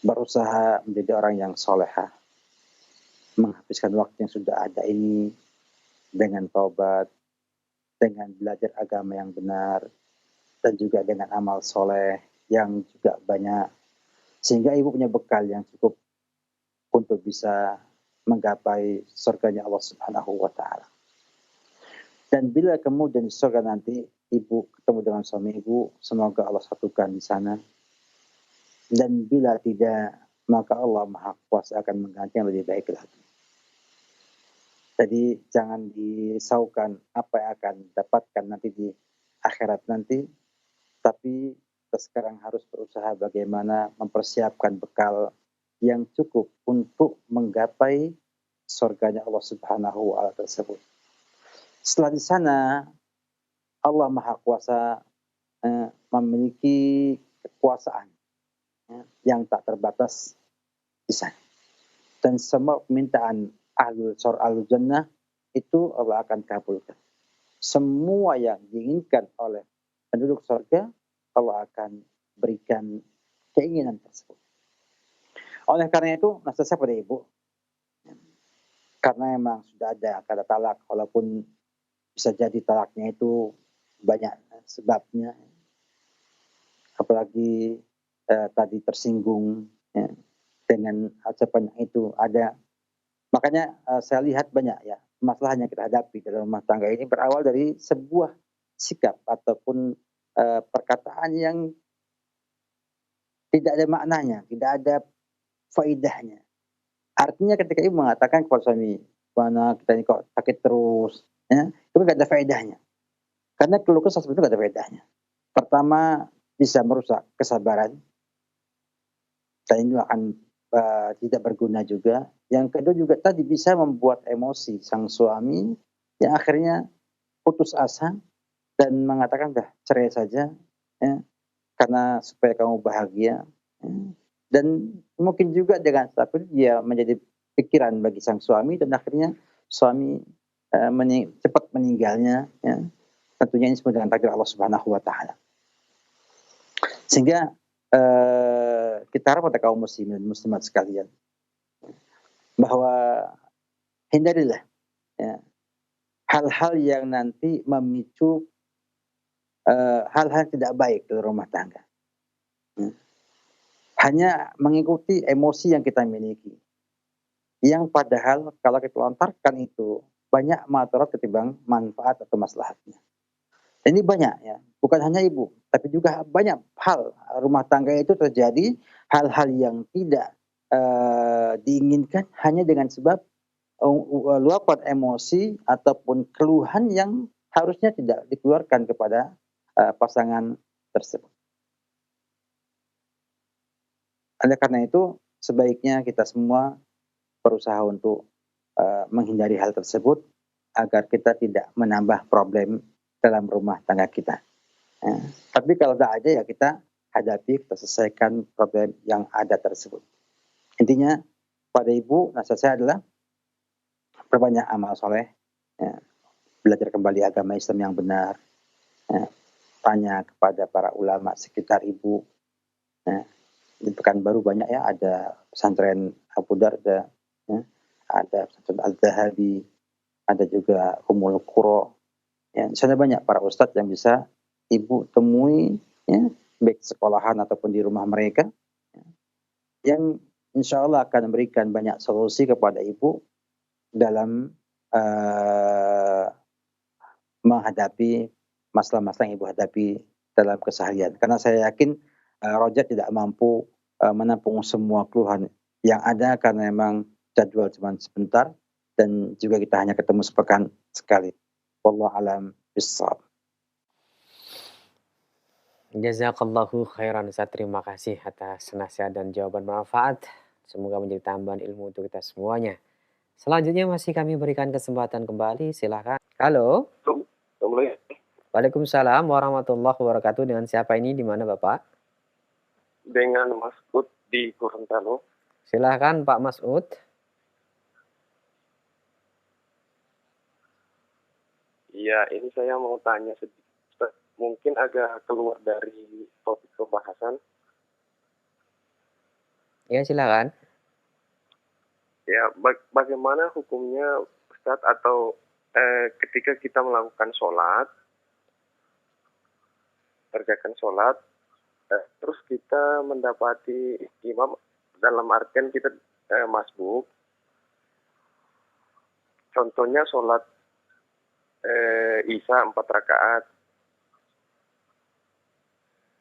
berusaha menjadi orang yang solehah, menghabiskan waktu yang sudah ada ini dengan taubat, dengan belajar agama yang benar, dan juga dengan amal soleh yang juga banyak, sehingga ibu punya bekal yang cukup untuk bisa menggapai surganya Allah Subhanahu wa Ta'ala. Dan bila kemudian di surga nanti ibu ketemu dengan suami ibu, semoga Allah satukan di sana. Dan bila tidak, maka Allah Maha Kuasa akan mengganti yang lebih baik lagi. Jadi jangan disaukan apa yang akan dapatkan nanti di akhirat nanti, tapi kita sekarang harus berusaha bagaimana mempersiapkan bekal yang cukup untuk menggapai surganya Allah Subhanahu wa taala tersebut. Setelah di sana Allah Maha Kuasa memiliki kekuasaan yang tak terbatas di sana. Dan semua permintaan ahlul jannah itu Allah akan kabulkan. Semua yang diinginkan oleh penduduk surga Allah akan berikan keinginan tersebut. Oleh karena itu, nasihat pada ibu, karena memang sudah ada kata talak, walaupun bisa jadi talaknya itu banyak sebabnya, apalagi tadi tersinggung dengan ucapan itu ada. Makanya saya lihat banyak ya masalah yang kita hadapi dalam rumah tangga ini berawal dari sebuah sikap ataupun perkataan yang tidak ada maknanya, tidak ada faedahnya. Artinya ketika ibu mengatakan kepada suami, mana kita ini kok sakit terus, ya, itu nggak ada faedahnya. Karena keluh kesah itu nggak ada faedahnya. Pertama, bisa merusak kesabaran, dan ini akan tidak berguna juga. Yang kedua juga tadi bisa membuat emosi sang suami yang akhirnya putus asa dan mengatakan dah cerai saja, ya, karena supaya kamu bahagia. Ya. Dan mungkin juga dengan tapi dia menjadi pikiran bagi sang suami dan akhirnya suami cepat meninggalnya. Ya. Tentunya ini semua dengan takdir Allah Subhanahu wa taala. Sehingga kita harap pada kaum muslimin dan muslimat sekalian bahwa hindarilah ya, hal-hal yang nanti memicu hal-hal tidak baik dalam rumah tangga. Ya. Hanya mengikuti emosi yang kita miliki. Yang padahal kalau kita lontarkan itu banyak madarat ketimbang manfaat atau maslahatnya. Ini banyak ya, bukan hanya ibu, tapi juga banyak hal rumah tangga itu terjadi hal-hal yang tidak diinginkan hanya dengan sebab luapan emosi ataupun keluhan yang harusnya tidak dikeluarkan kepada pasangan tersebut. Oleh karena itu, sebaiknya kita semua berusaha untuk menghindari hal tersebut agar kita tidak menambah problem dalam rumah tangga kita. Tapi kalau tidak ada ya kita hadapi, kita selesaikan problem yang ada tersebut. Intinya pada ibu, nasihat saya adalah perbanyak amal soleh, belajar kembali agama Islam yang benar, tanya kepada para ulama sekitar ibu. Di Pekanbaru banyak ya, ada pesantren Abu Darda, ya, ada pesantren Al-Zahabi, ada juga Ummul Qura. Ya, di sana banyak para ustadz yang bisa ibu temui, ya, baik sekolahan ataupun di rumah mereka, ya, yang insya Allah akan memberikan banyak solusi kepada ibu dalam menghadapi masalah-masalah yang ibu hadapi dalam keseharian. Karena saya yakin Roja tidak mampu menampung semua keluhan yang ada karena memang jadwal cuma sebentar dan juga kita hanya ketemu sepekan sekali. Wallahu a'lam bishawab. Jazakallahu khairan Ustaz. Terima kasih atas nasihat dan jawaban bermanfaat. Semoga menjadi tambahan ilmu untuk kita semuanya. Selanjutnya masih kami berikan kesempatan kembali. Silakan. Halo. Assalamualaikum. Waalaikumsalam warahmatullahi wabarakatuh. Dengan siapa ini? Di mana Bapak? Dengan Mas Ud di Gorontalo. Silakan Pak Masud. Iya, ini saya mau tanya sedikit. Mungkin agak keluar dari topik pembahasan. Ya, silakan. Ya, bagaimana hukumnya Ustadz atau ketika kita melakukan sholat, kerjakan sholat, terus kita mendapati imam dalam artian kita masbuk. Contohnya sholat Isya 4 rakaat.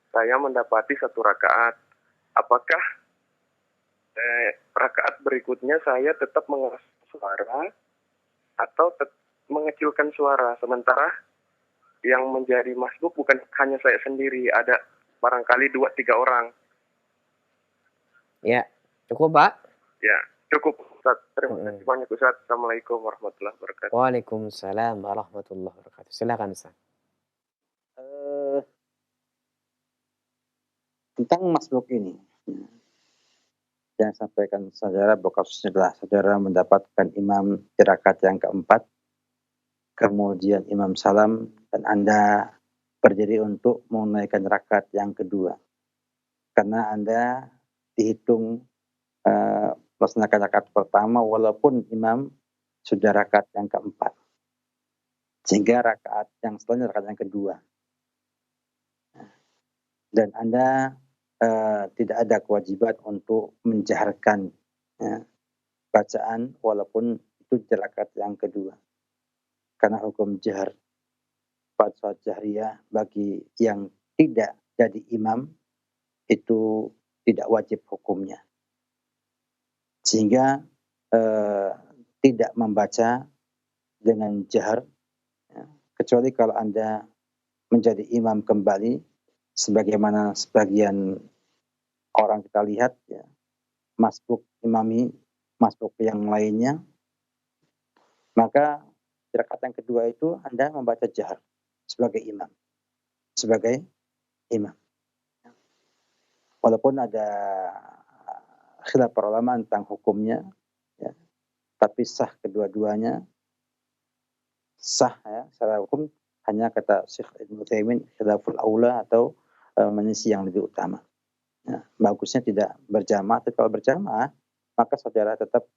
Saya mendapati 1 rakaat. Apakah rakaat berikutnya saya tetap mengeras suara atau mengecilkan suara, sementara yang menjadi masbuk bukan hanya saya sendiri, ada barangkali 2-3 orang. Ya, cukup Pak. Ya, Cukup Ustaz. Terima Mm-mm. kasih banyak Ustaz. Assalamualaikum warahmatullahi wabarakatuh. Waalaikumsalam warahmatullahi wabarakatuh. Silakan Ustaz. Eh, tentang masbuk ini, yang sampaikan saudara bahwa kasusnya adalah saudara mendapatkan imam di rakaat yang keempat, kemudian imam salam, dan Anda berdiri untuk menunaikan rakaat yang kedua. Karena Anda dihitung melaksanakan rakaat pertama walaupun imam sudah rakaat yang keempat. Sehingga rakaat yang setelahnya rakaat yang kedua. Dan Anda tidak ada kewajiban untuk menjaharkan bacaan walaupun itu di rakaat yang kedua. Karena hukum jahar pada salat jahriyah bagi yang tidak jadi imam itu tidak wajib hukumnya. Sehingga tidak membaca dengan jahar, kecuali kalau Anda menjadi imam kembali, sebagaimana sebagian orang kita lihat, ya, masbuk imami, masbuk yang lainnya, maka di rakaat yang kedua itu Anda membaca jahar sebagai imam. Sebagai imam. Walaupun ada khilaf para ulama tentang hukumnya, ya, tapi sah kedua-duanya, sah ya, secara hukum hanya kata Syekh Ibnu Utsaimin khilaful aula atau menyelisih yang lebih utama. Ya, bagusnya tidak berjamaah, tapi kalau berjamaah maka saudara tetap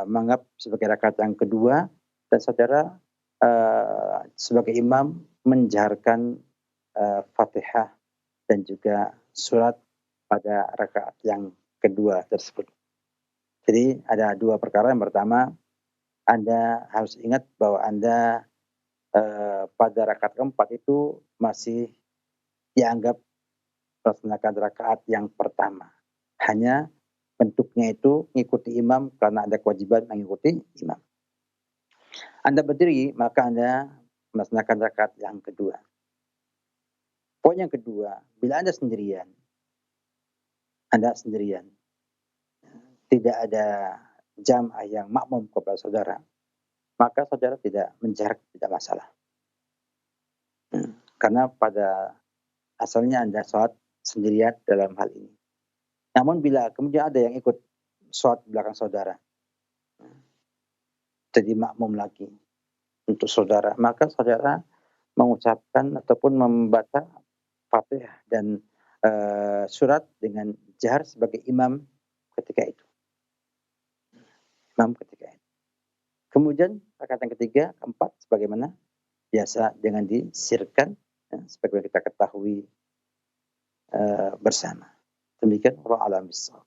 menganggap sebagai rakaat yang kedua dan saudara sebagai imam menjaharkan Fatihah dan juga surat pada rakaat yang kedua tersebut. Jadi ada dua perkara. Yang pertama, Anda harus ingat bahwa Anda pada rakaat keempat itu masih dianggap melaksanakan rakaat yang pertama. Hanya bentuknya itu mengikuti imam karena ada kewajiban mengikuti imam. Anda berdiri, maka Anda melaksanakan rakaat yang kedua. Poin yang kedua, bila Anda sendirian, tidak ada jamaah yang makmum kepada saudara, maka saudara tidak menjarak, tidak masalah. Karena pada asalnya Anda sholat sendirian dalam hal ini. Namun bila kemudian ada yang ikut sholat di belakang saudara, jadi makmum lagi untuk saudara, maka saudara mengucapkan ataupun membaca Fatihah dan surat dengan jahar sebagai imam ketika itu. Kemudian rakaat yang ketiga, keempat, sebagaimana biasa dengan disirkan, ya, sebagaimana kita ketahui bersama. Demikian, wallahu a'lam bishawab.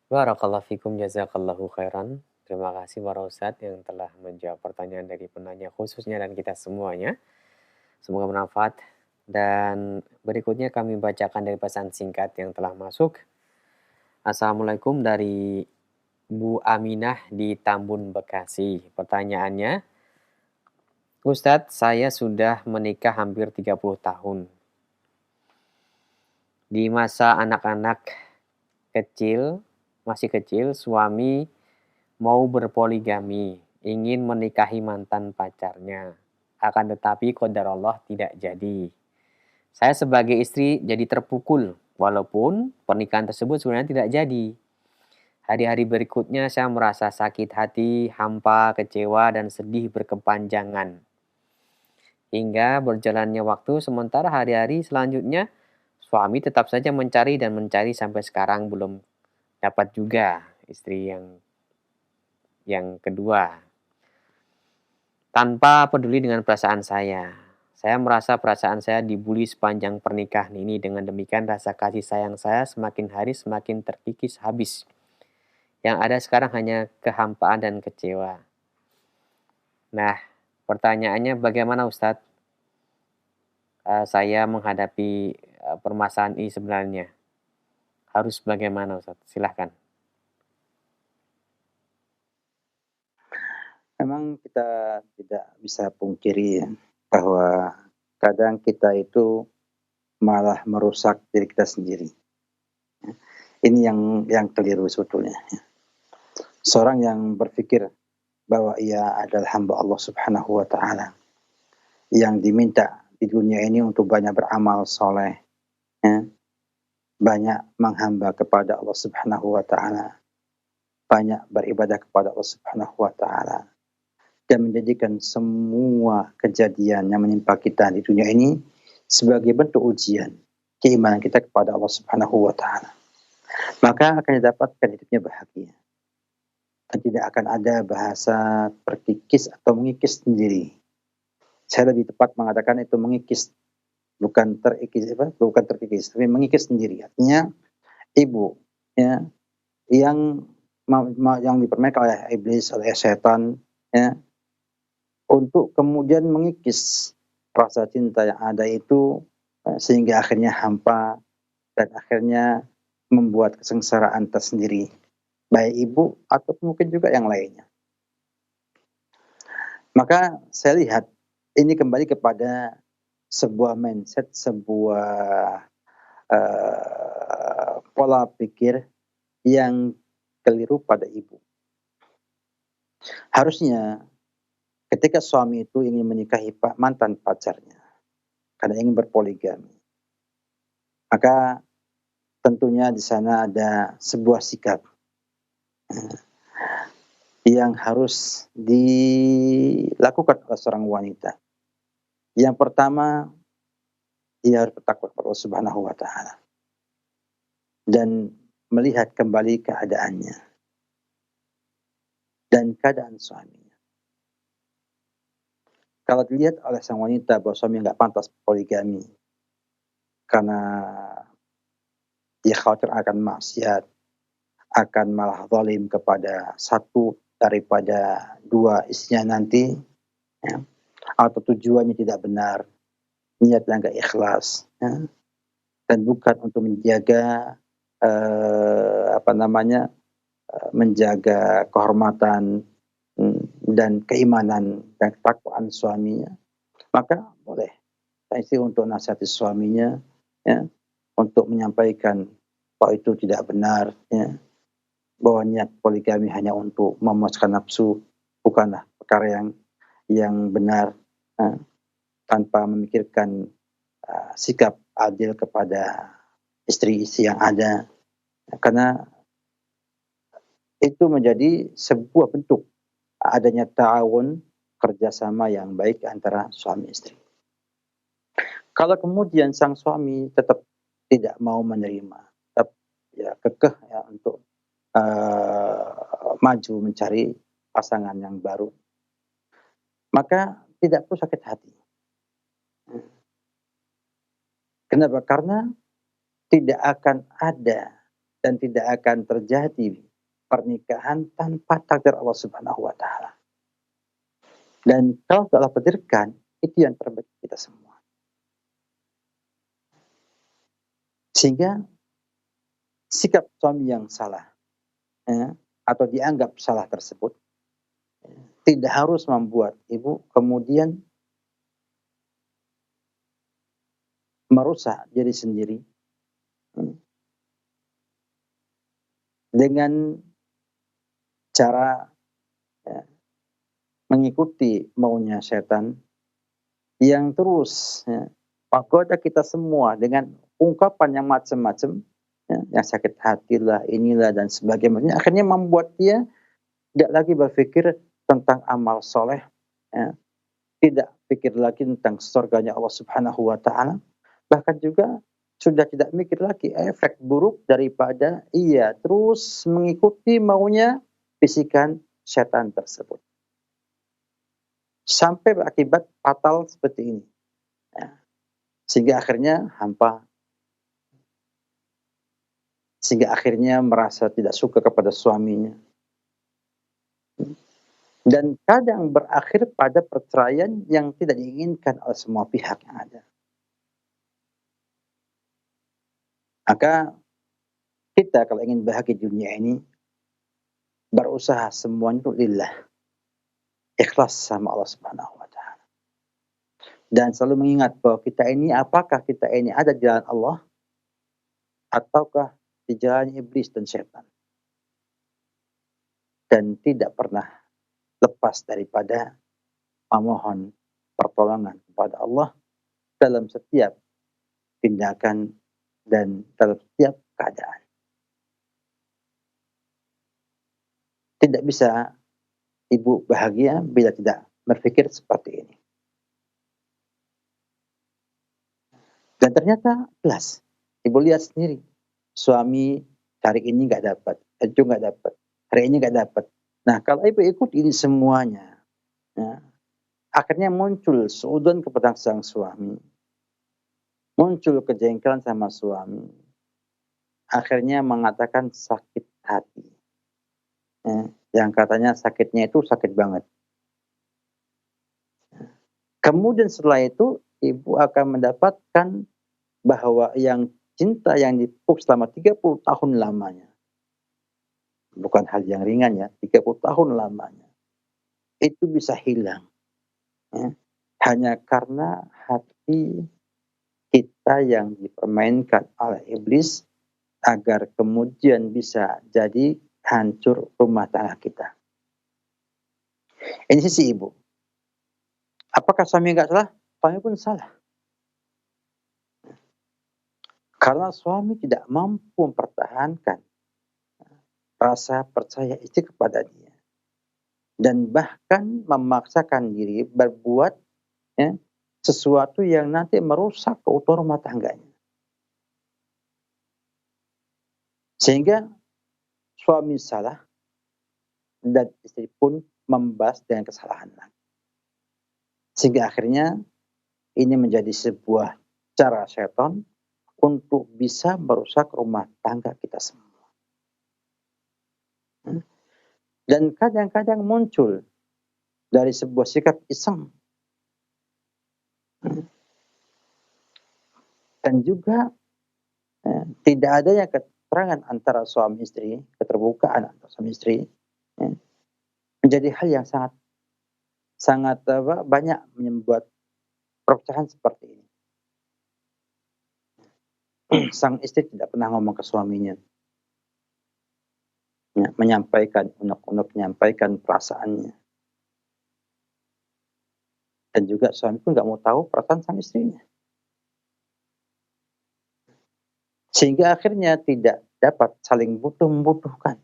Barakallahu fikum, jazakallahu khairan. Terima kasih para Ustadz yang telah menjawab pertanyaan dari penanya khususnya dan kita semuanya. Semoga bermanfaat. Dan berikutnya kami bacakan dari pesan singkat yang telah masuk. Assalamualaikum dari Bu Aminah di Tambun, Bekasi. Pertanyaannya, Ustadz, saya sudah menikah hampir 30 tahun. Di masa anak-anak masih kecil, suami mau berpoligami, ingin menikahi mantan pacarnya. Akan tetapi qadarullah tidak jadi. Saya sebagai istri jadi terpukul, walaupun pernikahan tersebut sebenarnya tidak jadi. Hari-hari berikutnya saya merasa sakit hati, hampa, kecewa, dan sedih berkepanjangan. Hingga berjalannya waktu, sementara hari-hari selanjutnya, suami tetap saja mencari dan mencari sampai sekarang belum dapat juga istri yang kedua. Tanpa peduli dengan perasaan saya. Saya merasa perasaan saya dibuli sepanjang pernikahan ini. Dengan demikian rasa kasih sayang saya semakin hari semakin terkikis habis. Yang ada sekarang hanya kehampaan dan kecewa. Nah, pertanyaannya bagaimana Ustadz? Saya menghadapi permasalahan ini sebenarnya. Harus bagaimana Ustadz? Silahkan. Memang kita tidak bisa pungkiri ya, bahwa kadang kita itu malah merusak diri kita sendiri. Ini yang keliru sebetulnya. Seorang yang berpikir bahwa ia adalah hamba Allah Subhanahu wa taala yang diminta di dunia ini untuk banyak beramal soleh, ya, banyak menghamba kepada Allah Subhanahu wa taala, banyak beribadah kepada Allah Subhanahu wa taala, dan menjadikan semua kejadian yang menimpa kita di dunia ini sebagai bentuk ujian keimanan kita kepada Allah Subhanahu wa taala. Maka akan didapatkan hidupnya bahagia. Dan tidak akan ada bahasa terkikis atau mengikis sendiri. Saya lebih tepat mengatakan itu mengikis, bukan terkikis, tapi mengikis sendiri. Artinya ibu, ya, yang dipermainkan oleh iblis, oleh setan, ya, untuk kemudian mengikis rasa cinta yang ada itu, sehingga akhirnya hampa dan akhirnya membuat kesengsaraan tersendiri, baik ibu atau mungkin juga yang lainnya. Maka saya lihat ini kembali kepada sebuah mindset, sebuah pola pikir yang keliru pada ibu. Harusnya ketika suami itu ingin menikahi mantan pacarnya karena ingin berpoligami, maka tentunya di sana ada sebuah sikap yang harus dilakukan oleh seorang wanita. Yang pertama, ia harus bertakwa kepada Allah Subhanahu wa taala dan melihat kembali keadaannya dan keadaan suaminya. Kalau dilihat oleh sang wanita bahwa suami nggak pantas poligami karena dia khawatir akan maksiat, akan malah zalim kepada satu daripada dua istrinya nanti, ya, atau tujuannya tidak benar, niatnya nggak ikhlas, ya, dan bukan untuk menjaga menjaga kehormatan dan keimanan dan ketakwaan suaminya, maka boleh istri untuk nasihati suaminya, ya, untuk menyampaikan bahwa itu tidak benar, ya, bahwa niat poligami hanya untuk memuaskan nafsu, bukanlah perkara yang benar, tanpa memikirkan sikap adil kepada istri-istri yang ada, karena itu menjadi sebuah bentuk adanya ta'awun, kerjasama yang baik antara suami istri. Kalau kemudian sang suami tetap tidak mau menerima, tetap ya kekeh ya untuk maju mencari pasangan yang baru, maka tidak perlu sakit hati. Kenapa? Karena tidak akan ada dan tidak akan terjadi pernikahan tanpa takdir Allah Subhanahu wa taala. Dan kalau Allah takdirkan, itu yang terbaik kita semua. Sehingga sikap suami yang salah, ya, atau dianggap salah tersebut, tidak harus membuat ibu kemudian merusak diri sendiri dengan cara, ya, mengikuti maunya setan yang terus, ya, menggoda kita semua dengan ungkapan yang macam-macam, ya, yang sakit hati lah, inilah dan sebagainya. Akhirnya membuat dia tidak lagi berpikir tentang amal soleh, ya, tidak pikir lagi tentang surganya Allah Subhanahu wa taala, bahkan juga sudah tidak mikir lagi efek buruk daripada ia terus mengikuti maunya bisikan setan tersebut. Sampai berakibat fatal seperti ini. Ya. Sehingga akhirnya hampa. Sehingga akhirnya merasa tidak suka kepada suaminya. Dan kadang berakhir pada perceraian yang tidak diinginkan oleh semua pihak yang ada. Maka kita kalau ingin bahagia di dunia ini, berusaha semuanya itu lillah. Ikhlas sama Allah Subhanahu wa taala. Dan selalu mengingat bahwa kita ini, apakah kita ini ada di jalan Allah ataukah di jalan iblis dan setan. Dan tidak pernah lepas daripada memohon pertolongan kepada Allah dalam setiap tindakan dan dalam setiap keadaan. Tidak bisa ibu bahagia bila tidak berpikir seperti ini. Dan ternyata jelas, ibu lihat sendiri, suami hari ini nggak dapat, itu nggak dapat, hari ini nggak dapat. Nah, kalau ibu ikut ini semuanya, ya, akhirnya muncul seudon kepada sang suami, muncul kejengkelan sama suami, akhirnya mengatakan sakit hati, ya, yang katanya sakitnya itu sakit banget. Kemudian setelah itu ibu akan mendapatkan bahwa yang cinta yang dipupuk selama 30 tahun lamanya, bukan hal yang ringan ya, 30 tahun lamanya, itu bisa hilang. Ya, hanya karena hati kita yang dipermainkan oleh iblis agar kemudian bisa jadi hancur rumah tangga kita. Ini sisi ibu. Apakah suami nggak salah? Suami pun salah. Karena suami tidak mampu mempertahankan rasa percaya istri kepada dia. Dan bahkan memaksakan diri berbuat, ya, sesuatu yang nanti merusak keutuhan rumah tangganya. Sehingga suami salah dan istri pun membalas dengan kesalahan lagi. Sehingga akhirnya ini menjadi sebuah cara setan untuk bisa merusak rumah tangga kita semua. Dan kadang-kadang muncul dari sebuah sikap iseng. Dan juga tidak adanya keterangan antara suami istri, keterbukaan antara suami istri, menjadi hal yang sangat banyak membuat perpecahan seperti ini. Sang istri tidak pernah ngomong ke suaminya, ya, menyampaikan unek-unek, menyampaikan perasaannya. Dan juga suami pun nggak mau tahu perasaan sang istrinya. Sehingga akhirnya tidak dapat saling butuh-membutuhkan.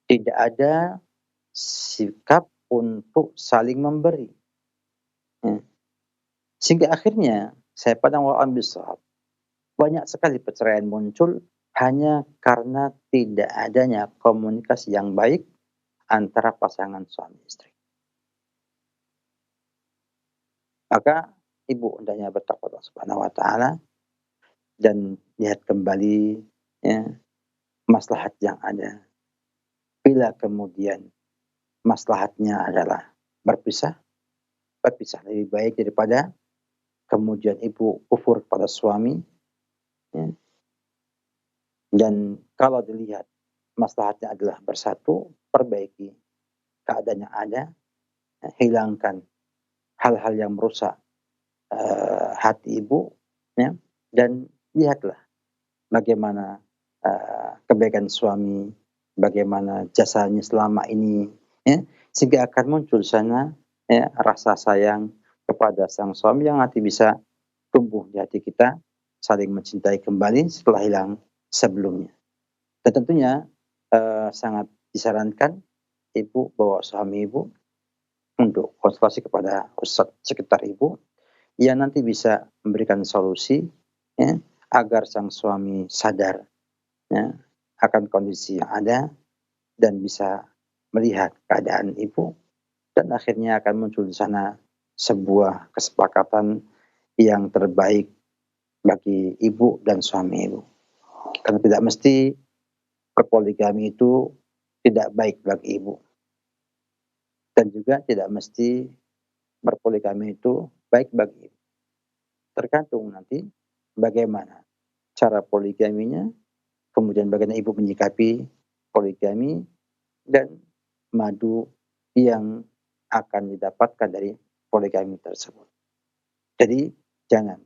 Tidak ada sikap untuk saling memberi. Ya. Sehingga akhirnya saya pandang wallahualam bishawab, banyak sekali perceraian muncul hanya karena tidak adanya komunikasi yang baik antara pasangan suami istri. Maka ibu hendaknya bertakwa Allah Subhanahu wa taala dan lihat kembali, ya, maslahat yang ada. Bila kemudian maslahatnya adalah berpisah lebih baik daripada kemudian ibu kufur kepada suami. Ya. Dan kalau dilihat maslahatnya adalah bersatu, perbaiki keadaan yang ada, hilangkan hal-hal yang merusak hati ibu, ya, dan lihatlah bagaimana kebaikan suami, bagaimana jasanya selama ini, ya, sehingga akan muncul sana, ya, rasa sayang kepada sang suami yang nanti bisa tumbuh di hati kita, saling mencintai kembali setelah hilang sebelumnya. Dan tentunya sangat disarankan ibu bawa suami ibu untuk konsultasi kepada ustadz sekitar ibu yang nanti bisa memberikan solusi, ya, agar sang suami sadar, ya, akan kondisi yang ada dan bisa melihat keadaan ibu, dan akhirnya akan muncul di sana sebuah kesepakatan yang terbaik bagi ibu dan suami ibu. Karena tidak mesti berpoligami itu tidak baik bagi ibu. Dan juga tidak mesti berpoligami itu baik bagi ibu. Tergantung nanti bagaimana cara poligaminya, kemudian bagaimana ibu menyikapi poligami, dan madu yang akan didapatkan dari poligami tersebut. Jadi jangan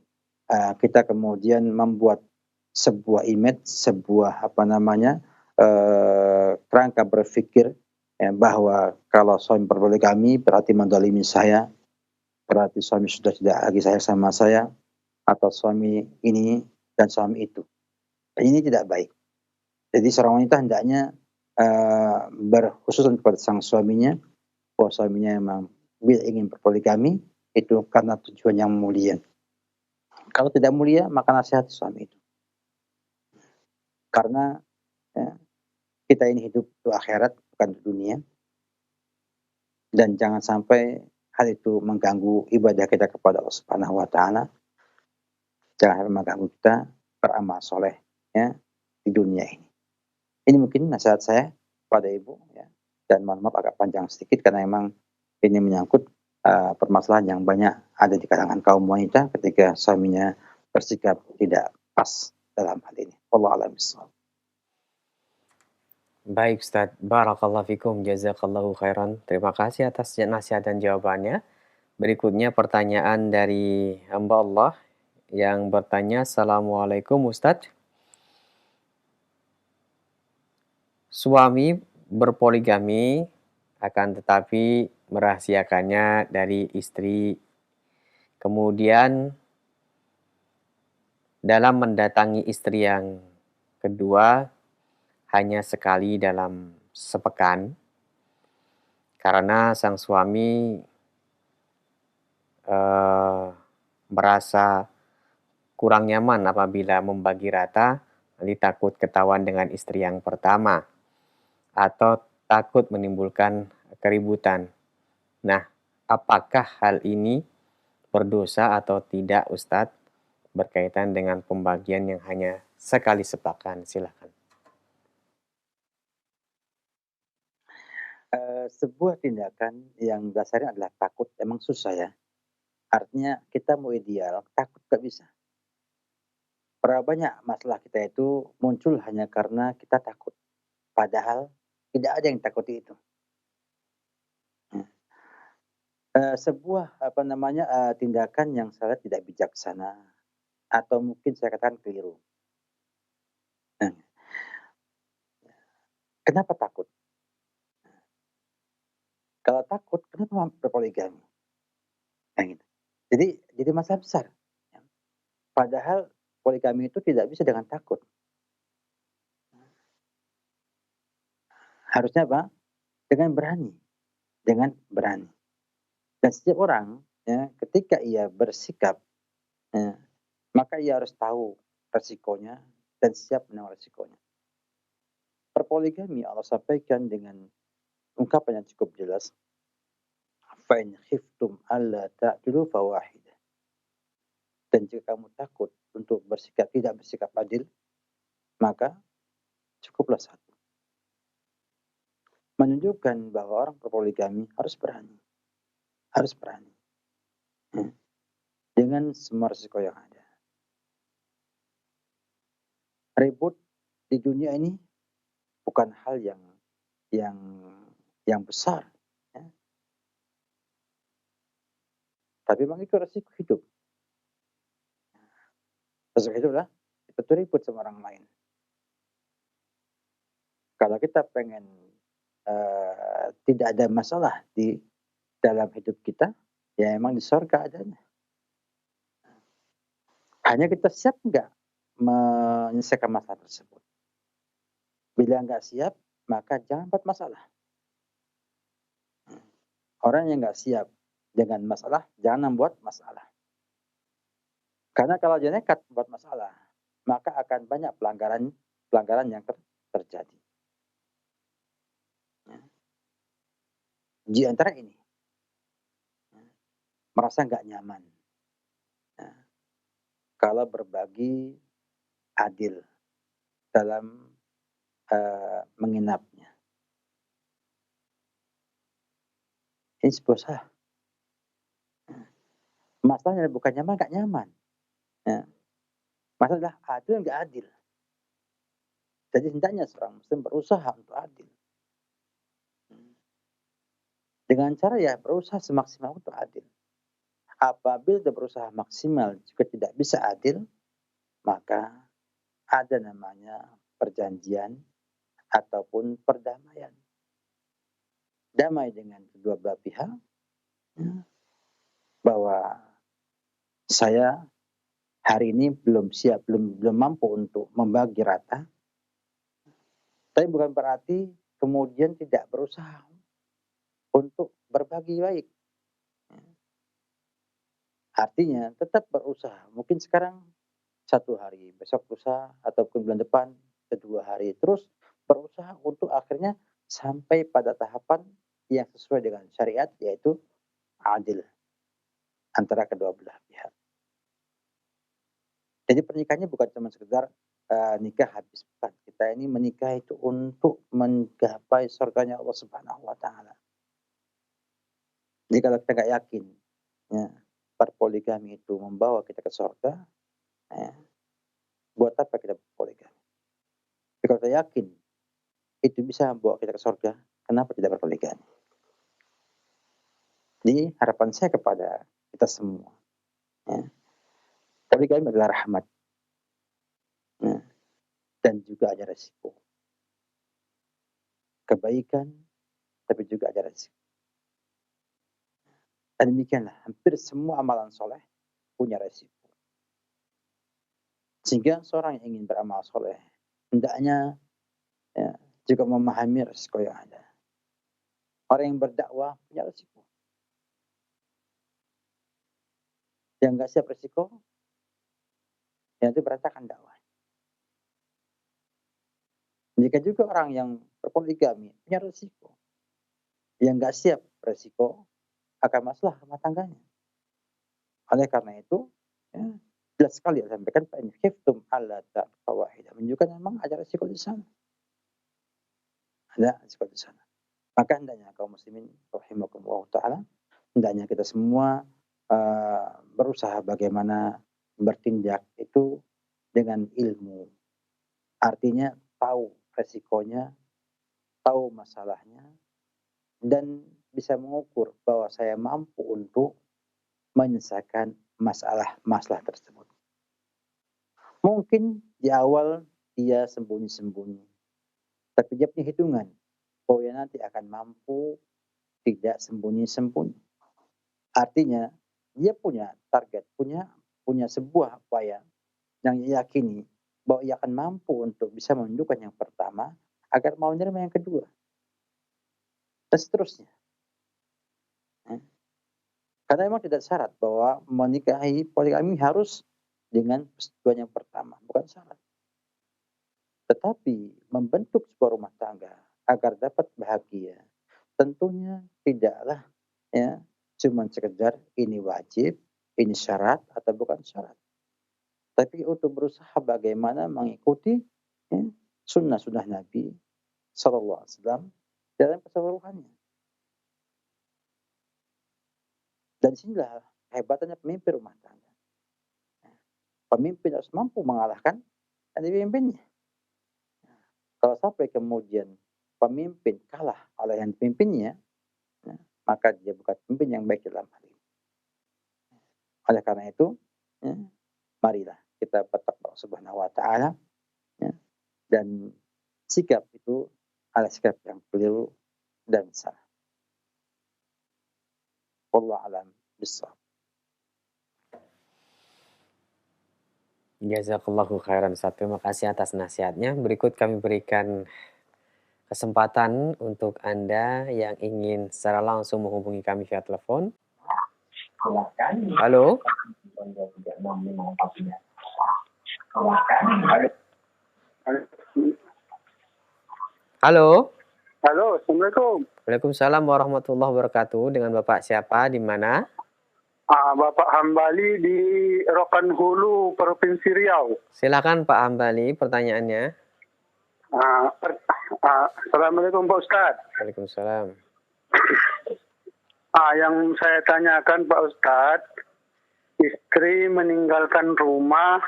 kita kemudian membuat sebuah image, sebuah kerangka berpikir bahwa kalau suami berpoligami berarti mendolimi saya, berarti suami sudah tidak lagi sayang sama saya, atau suami ini dan suami itu. Ini tidak baik. Jadi seorang wanita hendaknya berkhususan kepada sang suaminya, bahwa suaminya memang bila ingin berpoligami itu karena tujuan yang mulia. Kalau tidak mulia, maka nasihat suami itu. Karena kita ini hidup untuk akhirat, bukan untuk dunia. Dan jangan sampai hal itu mengganggu ibadah kita kepada Allah Subhanahu wa taala. Jangan sampai mengganggu kita beramal soleh di dunia ini. Ini mungkin nasihat saya pada ibu dan mohon maaf agak panjang sedikit karena memang ini menyangkut permasalahan yang banyak ada di kalangan kaum wanita ketika suaminya bersikap tidak pas dalam hal ini. Wallahu a'lam bishawab. Baik Ustaz, barakallahu fikum, jazakallahu khairan. Terima kasih atas nasihat dan jawabannya. Berikutnya pertanyaan dari hamba Allah yang bertanya, Assalamualaikum Ustaz. Suami berpoligami akan tetapi merahasiakannya dari istri. Kemudian dalam mendatangi istri yang kedua hanya sekali dalam sepekan karena sang suami merasa kurang nyaman apabila membagi rata, nanti takut ketahuan dengan istri yang pertama atau takut menimbulkan keributan. Nah, apakah hal ini berdosa atau tidak Ustadz berkaitan dengan pembagian yang hanya sekali sepekan? Silakan. Sebuah tindakan yang dasarnya adalah takut emang susah ya. Artinya kita mau ideal, takut gak bisa. Berapa banyak masalah kita itu muncul hanya karena kita takut. Padahal tidak ada yang takuti itu. Sebuah tindakan yang saya tidak bijaksana atau mungkin saya katakan keliru. Kenapa takut? Kalau takut, kenapa berpoligami? Gitu. Jadi masalah besar. Padahal poligami itu tidak bisa dengan takut. Harusnya apa? Dengan berani. Dan setiap orang ketika ia bersikap, maka ia harus tahu resikonya dan siap menanggung resikonya. Perpoligami Allah sampaikan dengan ungkapan yang cukup jelas. Fa'in khiftum alla ta'dilu fawahidah. Dan jika kamu takut untuk tidak bersikap adil, maka cukuplah satu. Menunjukkan bahwa orang berpoligami harus berani. Dengan semua risiko yang ada. Ribut di dunia ini bukan hal yang besar. Tapi memang itu resiko hidup. Resiko hidup adalah kita ribut sama orang lain. Kalau kita pengen tidak ada masalah di dalam hidup kita, ya emang di surga adanya. Hanya kita siap nggak menyelesaikan masalah tersebut. Bila nggak siap, maka jangan buat masalah. Orang yang nggak siap dengan masalah, jangan membuat masalah. Karena kalau dia nekat buat masalah, maka akan banyak pelanggaran yang terjadi. Di antara ini, merasa nggak nyaman. Kalau berbagi adil dalam menginapnya. Ini sebuah salah. Masalahnya bukan nyaman, nggak nyaman. Masalah adil nggak adil. Jadi hendaknya seorang muslim berusaha untuk adil. Dengan cara berusaha semaksimal untuk adil. Apabila dia berusaha maksimal juga tidak bisa adil, maka ada namanya perjanjian ataupun perdamaian. Damai dengan kedua belah pihak, ya, bahwa saya hari ini belum siap, belum mampu untuk membagi rata, tapi bukan berarti kemudian tidak berusaha untuk berbagi baik. Artinya tetap berusaha. Mungkin sekarang 1 hari, besok lusa, ataupun bulan depan 2 hari. Terus berusaha untuk akhirnya sampai pada tahapan yang sesuai dengan syariat, yaitu adil antara kedua belah pihak. Jadi pernikahannya bukan cuma sekedar nikah habis, bukan. Kita ini menikah itu untuk menggapai surganya Allah Subhanahu wa taala. Jadi kalau kita nggak yakin, ya, berpoligami itu membawa kita ke surga, ya, buat apa kita berpoligami? Tapi kalau kita yakin itu bisa membawa kita ke surga, kenapa tidak berpoligami? Jadi harapan saya kepada kita semua, ya, poligami adalah rahmat, ya, dan juga ada resiko. Kebaikan, tapi juga ada resiko. Dan demikianlah, hampir semua amalan soleh punya resiko. Sehingga seorang yang ingin beramal soleh, hendaknya, ya, juga memahami resiko yang ada. Orang yang berdakwah punya resiko. Yang nggak siap resiko, ya itu berantakan dakwah. Jika juga orang yang berpoligami punya resiko. Yang nggak siap resiko akan masalah rumah tangganya. Oleh karena itu, ya, jelas sekali saya sampaikan, fa in khiftum alla ta'wahidah, menunjukkan memang ada resiko di sana. Ada resiko di sana. Maka hendaknya kaum muslimin rahimakumullah taala, hendaknya kita semua berusaha bagaimana bertindak itu dengan ilmu. Artinya tahu resikonya, tahu masalahnya, dan bisa mengukur bahwa saya mampu untuk menyelesaikan masalah tersebut. Mungkin di awal dia sembunyi-sembunyi, tapi dia punya hitungan bahwa dia nanti akan mampu tidak sembunyi-sembunyi. Artinya dia punya target, punya sebuah upaya yang dia yakini bahwa ia akan mampu untuk bisa menundukkan yang pertama agar mau menerima yang kedua. Dan seterusnya. Karena memang tidak syarat bahwa menikahi poligami harus dengan persetujuan yang pertama, bukan syarat. Tetapi membentuk sebuah rumah tangga agar dapat bahagia, tentunya tidaklah, ya, cuma sekedar ini wajib, ini syarat atau bukan syarat. Tapi untuk berusaha bagaimana mengikuti, ya, sunnah-sunnah Nabi Sallallahu Alaihi Wasallam dalam keseluruhannya. Dan disinilah hebatnya pemimpin rumah tangga. Pemimpin harus mampu mengalahkan dan dipimpinnya. Kalau sampai kemudian pemimpin kalah oleh yang dipimpinnya, maka dia bukan pemimpin yang baik dalam hal ini. Oleh karena itu, ya, marilah kita bertakwa Subhanahu wa taala, ya, dan sikap itu adalah sikap yang keliru dan salah. Wallahu a'lam bishawab. Jazakallahu khairan Ustaz. Terima kasih atas nasihatnya. Berikut kami berikan kesempatan untuk Anda yang ingin secara langsung menghubungi kami via telepon. Halo. Halo. Halo, Assalamualaikum. Waalaikumsalam warahmatullahi wabarakatuh. Dengan Bapak siapa? Di mana? Bapak Hambali di Rokan Hulu, Provinsi Riau. Silakan Pak Hambali, pertanyaannya. Assalamualaikum Pak Ustadz. Waalaikumsalam. Yang saya tanyakan Pak Ustadz, istri meninggalkan rumah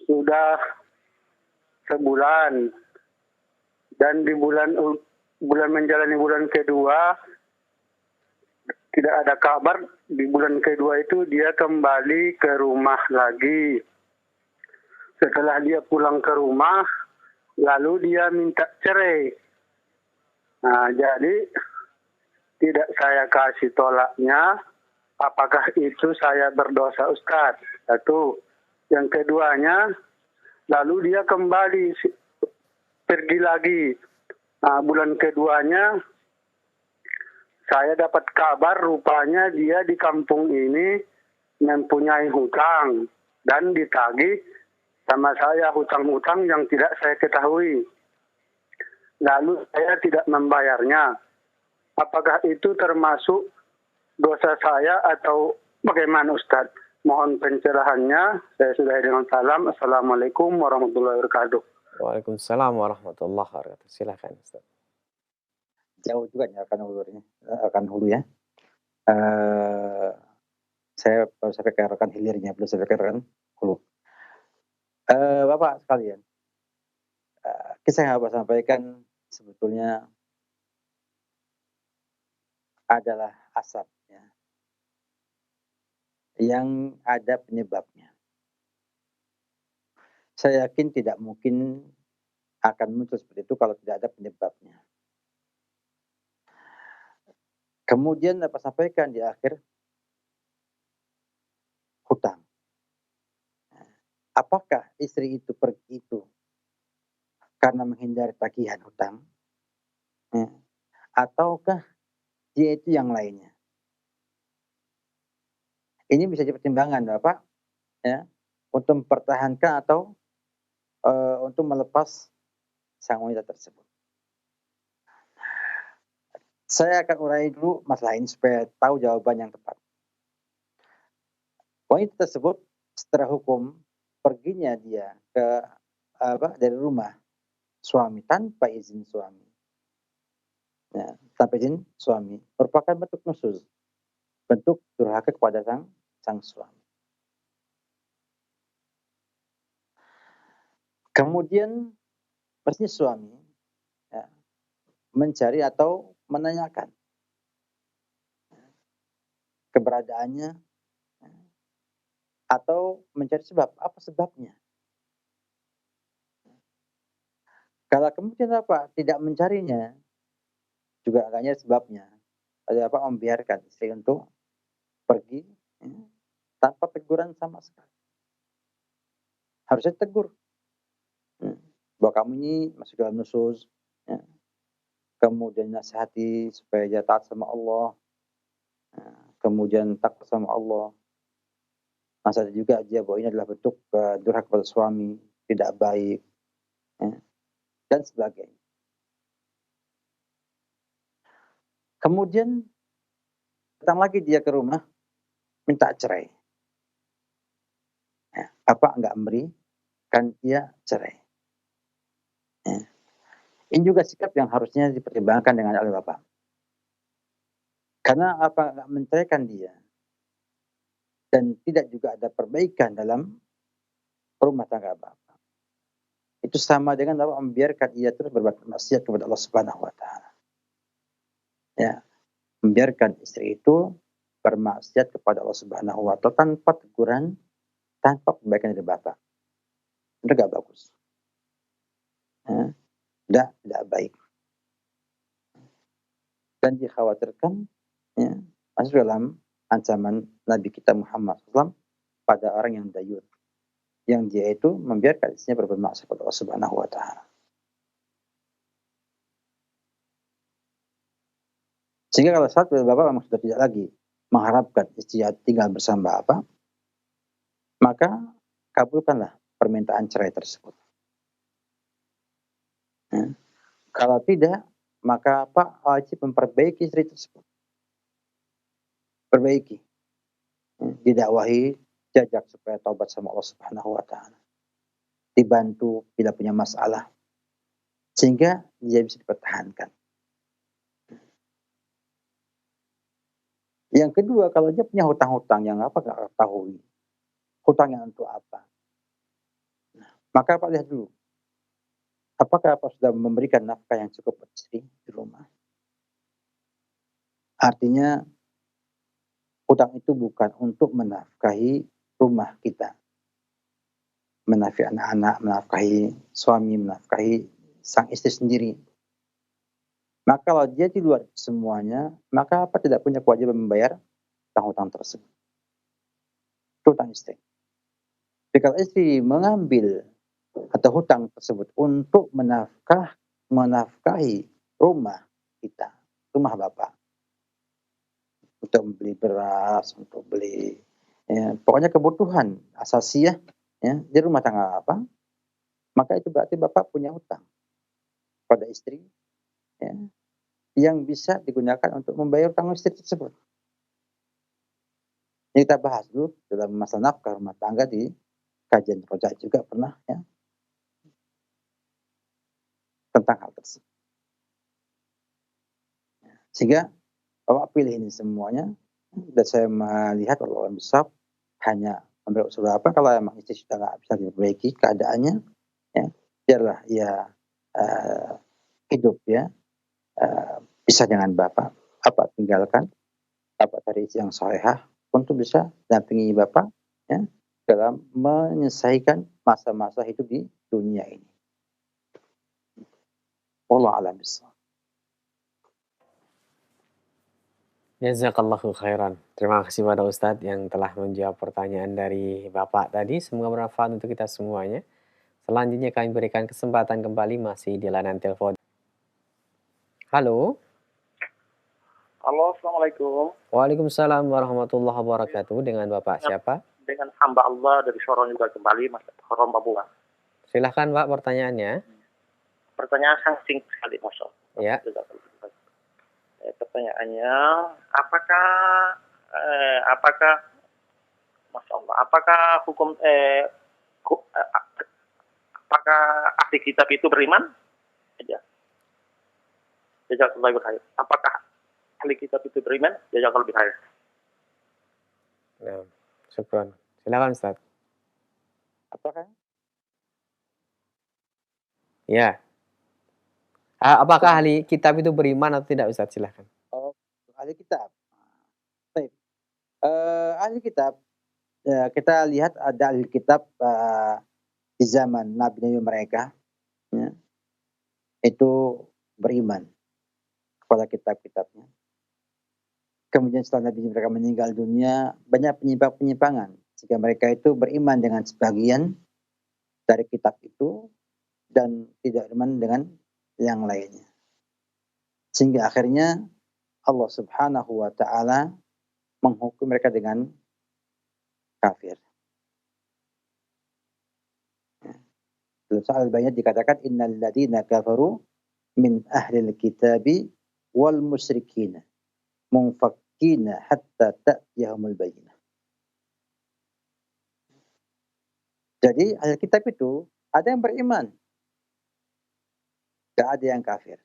sudah sebulan, dan di bulan menjalani bulan kedua tidak ada kabar. Di bulan kedua itu dia kembali ke rumah lagi. Setelah dia pulang ke rumah, lalu dia minta cerai. Nah, jadi tidak saya kasih tolaknya. Apakah itu saya berdosa, Ustaz? Satu. Yang keduanya, lalu dia kembali pergi lagi. Nah, bulan keduanya saya dapat kabar rupanya dia di kampung ini mempunyai hutang dan ditagih sama saya hutang-hutang yang tidak saya ketahui. Lalu saya tidak membayarnya. Apakah itu termasuk dosa saya atau bagaimana, Ustaz? Mohon pencerahannya. Saya sudahi dengan salam. Assalamualaikum warahmatullahi wabarakatuh. Waalaikumsalam warahmatullahi wabarakatuh. Silakan Ustaz. Jauh juga nih rekan hulu ya. Saya baru sampai ke rekan hilirnya, belum sampai ke rekan hulu. Bapak sekalian, kisah yang Bapak sampaikan sebetulnya adalah asap ya, yang ada penyebabnya. Saya yakin tidak mungkin akan muncul seperti itu kalau tidak ada penyebabnya. Kemudian Bapak sampaikan di akhir hutang. Apakah istri itu pergi itu karena menghindari tagihan hutang? Ya. Ataukah dia itu yang lainnya? Ini bisa dipertimbangkan Bapak ya, untuk mempertahankan atau untuk melepas sang wanita tersebut. Saya akan urai dulu masalah ini supaya tahu jawaban yang tepat. Wanita tersebut setelah hukum perginya dia ke dari rumah suami tanpa izin suami, ya, tanpa izin suami merupakan bentuk nusuz, bentuk durhaka kepada sang suami. Kemudian pastinya suami ya, mencari atau menanyakan keberadaannya ya, atau mencari sebab, apa sebabnya. Kalau kemudian apa tidak mencarinya, juga agaknya sebabnya. Ada apa membiarkan istri untuk pergi ya, tanpa teguran sama sekali. Harusnya tegur. Ya, bahwa kamu ini masuk dalam nusuz. Ya. Kemudian nasihati supaya dia taat sama Allah. Ya. Kemudian takut sama Allah. Nasihati juga dia bahwa ini adalah bentuk durhaka kepada suami, tidak baik. Ya. Dan sebagainya. Kemudian datang lagi dia ke rumah minta cerai. Ya, Bapak enggak memberikan dia cerai. Ya. Ini juga sikap yang harusnya dipertimbangkan dengan oleh Bapak. Karena apa enggak menceraikan dia dan tidak juga ada perbaikan dalam rumah tangga Bapak. Itu sama dengan Bapak membiarkan ia terus berbuat maksiat kepada Allah Subhanahu wa taala. Ya, membiarkan istri itu bermaksiat kepada Allah Subhanahu wa taala tanpa teguran, tanpa perbaikan dari Bapak. Itu enggak bagus. Ya, tidak baik. Dan dikhawatirkan ya, masuk dalam ancaman Nabi kita Muhammad SAW pada orang yang dayut, yang dia itu membiarkan istrinya berbuat maksiat kepada Allah Subhanahu wa taala. Sehingga kalau saat Bapak memang sudah tidak lagi mengharapkan istri tinggal bersama Bapak, maka kabulkanlah permintaan cerai tersebut. Ya. Kalau tidak, maka Pak wajib memperbaiki istri tersebut. Perbaiki. Ya. Didakwahi, jajak supaya taubat sama Allah Subhanahu wa taala. Dibantu bila punya masalah. Sehingga dia bisa dipertahankan. Yang kedua, kalau dia punya hutang-hutang yang apa nggak ketahui, hutangnya untuk apa? Nah, maka Pak lihat dulu, apakah Pak sudah memberikan nafkah yang cukup buat istri di rumah? Artinya, hutang itu bukan untuk menafkahi rumah kita. menafkahi anak-anak, menafkahi suami, menafkahi sang istri sendiri. Maka kalau dia di luar semuanya, maka apa tidak punya kewajiban membayar hutang-hutang tersebut. Itu hutang istri. Jadi kalau istri mengambil atau hutang tersebut untuk menafkahi rumah kita, rumah bapak, untuk membeli beras, untuk beli pokoknya kebutuhan asasiah di rumah tangga apa, maka itu berarti bapak punya hutang pada istri yang bisa digunakan untuk membayar hutang istri tersebut. Ini kita bahas dulu dalam masalah nafkah rumah tangga di kajian Roja juga pernah tentang hal tersebut. Sehingga bapak pilih ini semuanya, dan saya melihat Allah besar hanya ambil usul apa kalau emang istri sudah nggak bisa diperbaiki keadaannya, biarlah ia hidup bisa dengan bapak tinggalkan, bapak cari istri yang salehah untuk bisa dampingi bapak dalam menyelesaikan masa-masa hidup di dunia ini. Allah a'lam bishawab. Jazakallahu khairan. Terima kasih pada Ustadz yang telah menjawab pertanyaan dari Bapak tadi. Semoga bermanfaat untuk kita semuanya. Selanjutnya kami berikan kesempatan kembali masih di layanan telepon. Halo. Halo, Assalamualaikum. Waalaikumsalam warahmatullahi wabarakatuh. Dengan Bapak siapa? Dengan hamba Allah dari Sorong juga kembali, Mas Horom Papua. Silahkan Pak pertanyaannya. Pertanyaan sangat singkat sekali, Mas. Ya. Pertanyaannya, apakah Masya Allah, apakah hukum apakah ahli kitab itu beriman? Ya. Jazakallahu khair. Apakah ahli kitab itu beriman? Jazakallahu khair. Nah, syukran. Silakan Ustaz. Apakah? Ya. Apakah ahli kitab itu beriman atau tidak Ustaz? Silakan. Oh, ahli kitab. Baik. Ahli kitab, kita lihat ada ahli kitab di zaman nabi-nabi mereka, itu beriman kepada kitab-kitabnya. Kemudian setelah nabi mereka meninggal dunia, banyak penyimpangan, sehingga mereka itu beriman dengan sebagian dari kitab itu dan tidak beriman dengan yang lainnya. Sehingga akhirnya Allah Subhanahu wa taala menghukum mereka dengan kafir. Dalam surah Al-Bayyinah dikatakan innal ladzina kafaru min ahlil kitabi wal musyrikin munfakkina hatta ta'tiyahumul bayyinah. Jadi ahli kitab itu ada yang beriman, tidak ada yang kafir.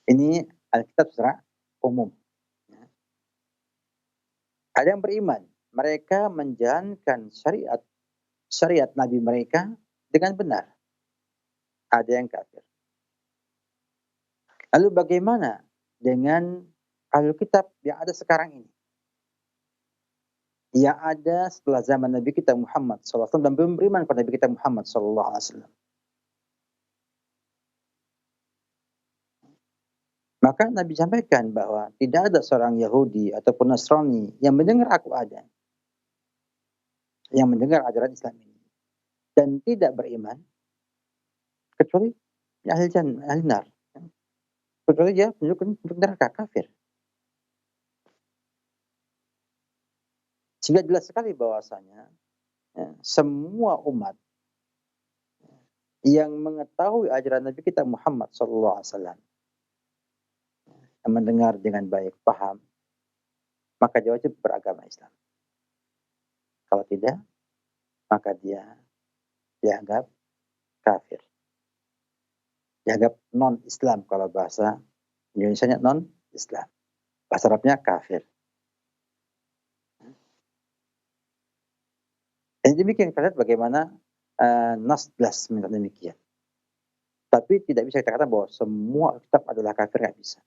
Ini Alkitab secara umum. Ada yang beriman, mereka menjalankan syariat Nabi mereka dengan benar. Ada yang kafir. Lalu bagaimana dengan Alkitab yang ada sekarang ini? Yang ada setelah zaman Nabi kita Muhammad SAW dan belum beriman kepada Nabi kita Muhammad SAW. Maka Nabi sampaikan bahwa tidak ada seorang Yahudi ataupun Nasrani yang mendengar aku ada, yang mendengar ajaran Islam ini dan tidak beriman, kecuali ahli nar, kecuali dia penduduk neraka, kafir. Sehingga jelas sekali bahwasanya semua umat yang mengetahui ajaran Nabi kita Muhammad SAW, yang mendengar dengan baik, paham, maka dia wajib beragama Islam. Kalau tidak, maka dia dianggap kafir. Dianggap non-Islam kalau bahasa Indonesianya non-Islam. Bahasa Arabnya kafir. Dan demikian kita lihat bagaimana nas jelas demikian. Tapi tidak bisa kita katakan bahwa semua kitab adalah kafir, nggak bisa.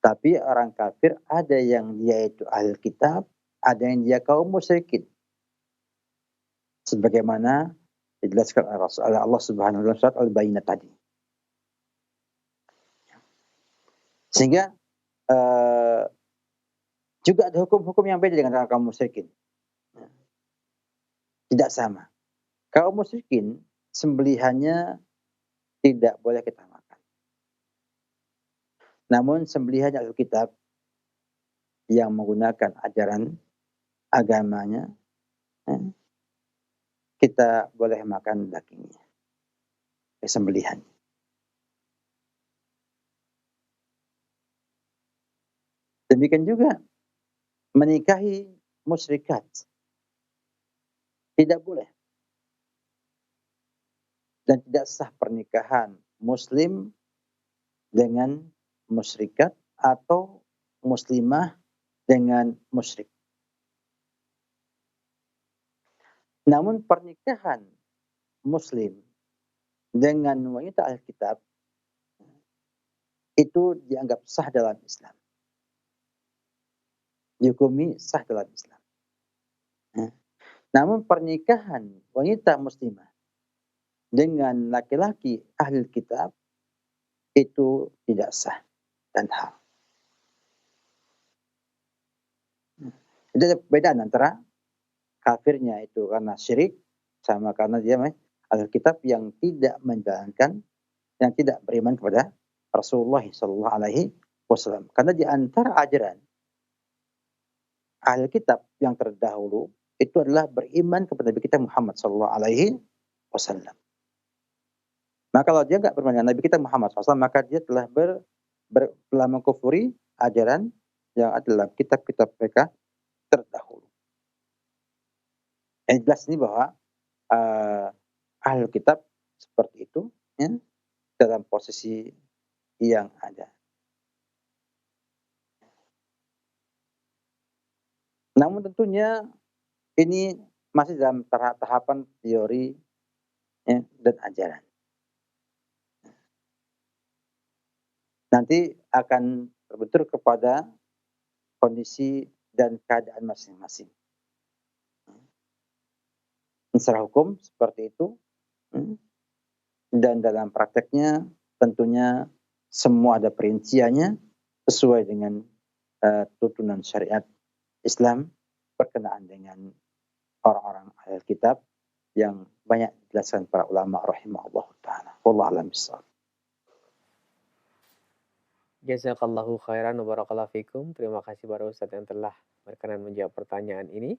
Tapi orang kafir ada yang dia itu ahli kitab, ada yang dia kaum musyrikin. Sebagaimana dijelaskan oleh Allah Subhanahu wa taala surat Al-Bayyinah tadi. Sehingga juga ada hukum-hukum yang beda dengan kaum musyrikin. Tidak sama. Kaum musyrikin sembelihannya tidak boleh kita makan. Namun sembelihan Alkitab yang menggunakan ajaran agamanya, kita boleh makan dagingnya, sembelihan. Demikian juga menikahi musyrikat tidak boleh, dan tidak sah pernikahan muslim dengan musyrikat atau muslimah dengan musyrik. Namun pernikahan muslim dengan wanita Alkitab itu dianggap sah dalam Islam. Dihukumi sah dalam Islam. Namun pernikahan wanita muslimah dengan laki-laki ahli kitab itu tidak sah dan haram. Itu ada perbedaan antara kafirnya itu karena syirik sama karena dia ahli kitab yang tidak menjalankan, yang tidak beriman kepada Rasulullah SAW. Karena di antara ajaran ahli kitab yang terdahulu itu adalah beriman kepada Nabi kita Muhammad SAW. Maka kalau dia nggak beriman dengan Nabi kita Muhammad SAW, maka dia telah telah mengkufuri ajaran yang ada dalam kitab-kitab mereka terdahulu. Yang jelas ini bahwa ahli kitab seperti itu ya, dalam posisi yang ada. Namun tentunya ini masih dalam tahapan teori ya, dan ajaran. Nanti akan terbentur kepada kondisi dan keadaan masing-masing. Secara hukum seperti itu, dan dalam prakteknya tentunya semua ada perinciannya sesuai dengan tuntunan syariat Islam berkenaan dengan orang-orang ahli kitab yang banyak dijelaskan para ulama rahimahullah ta'ala. Wallahu a'lam bishawab. Jazakallahu khairan wa barakallahu fikum. Terima kasih para Ustadz yang telah berkenan menjawab pertanyaan ini.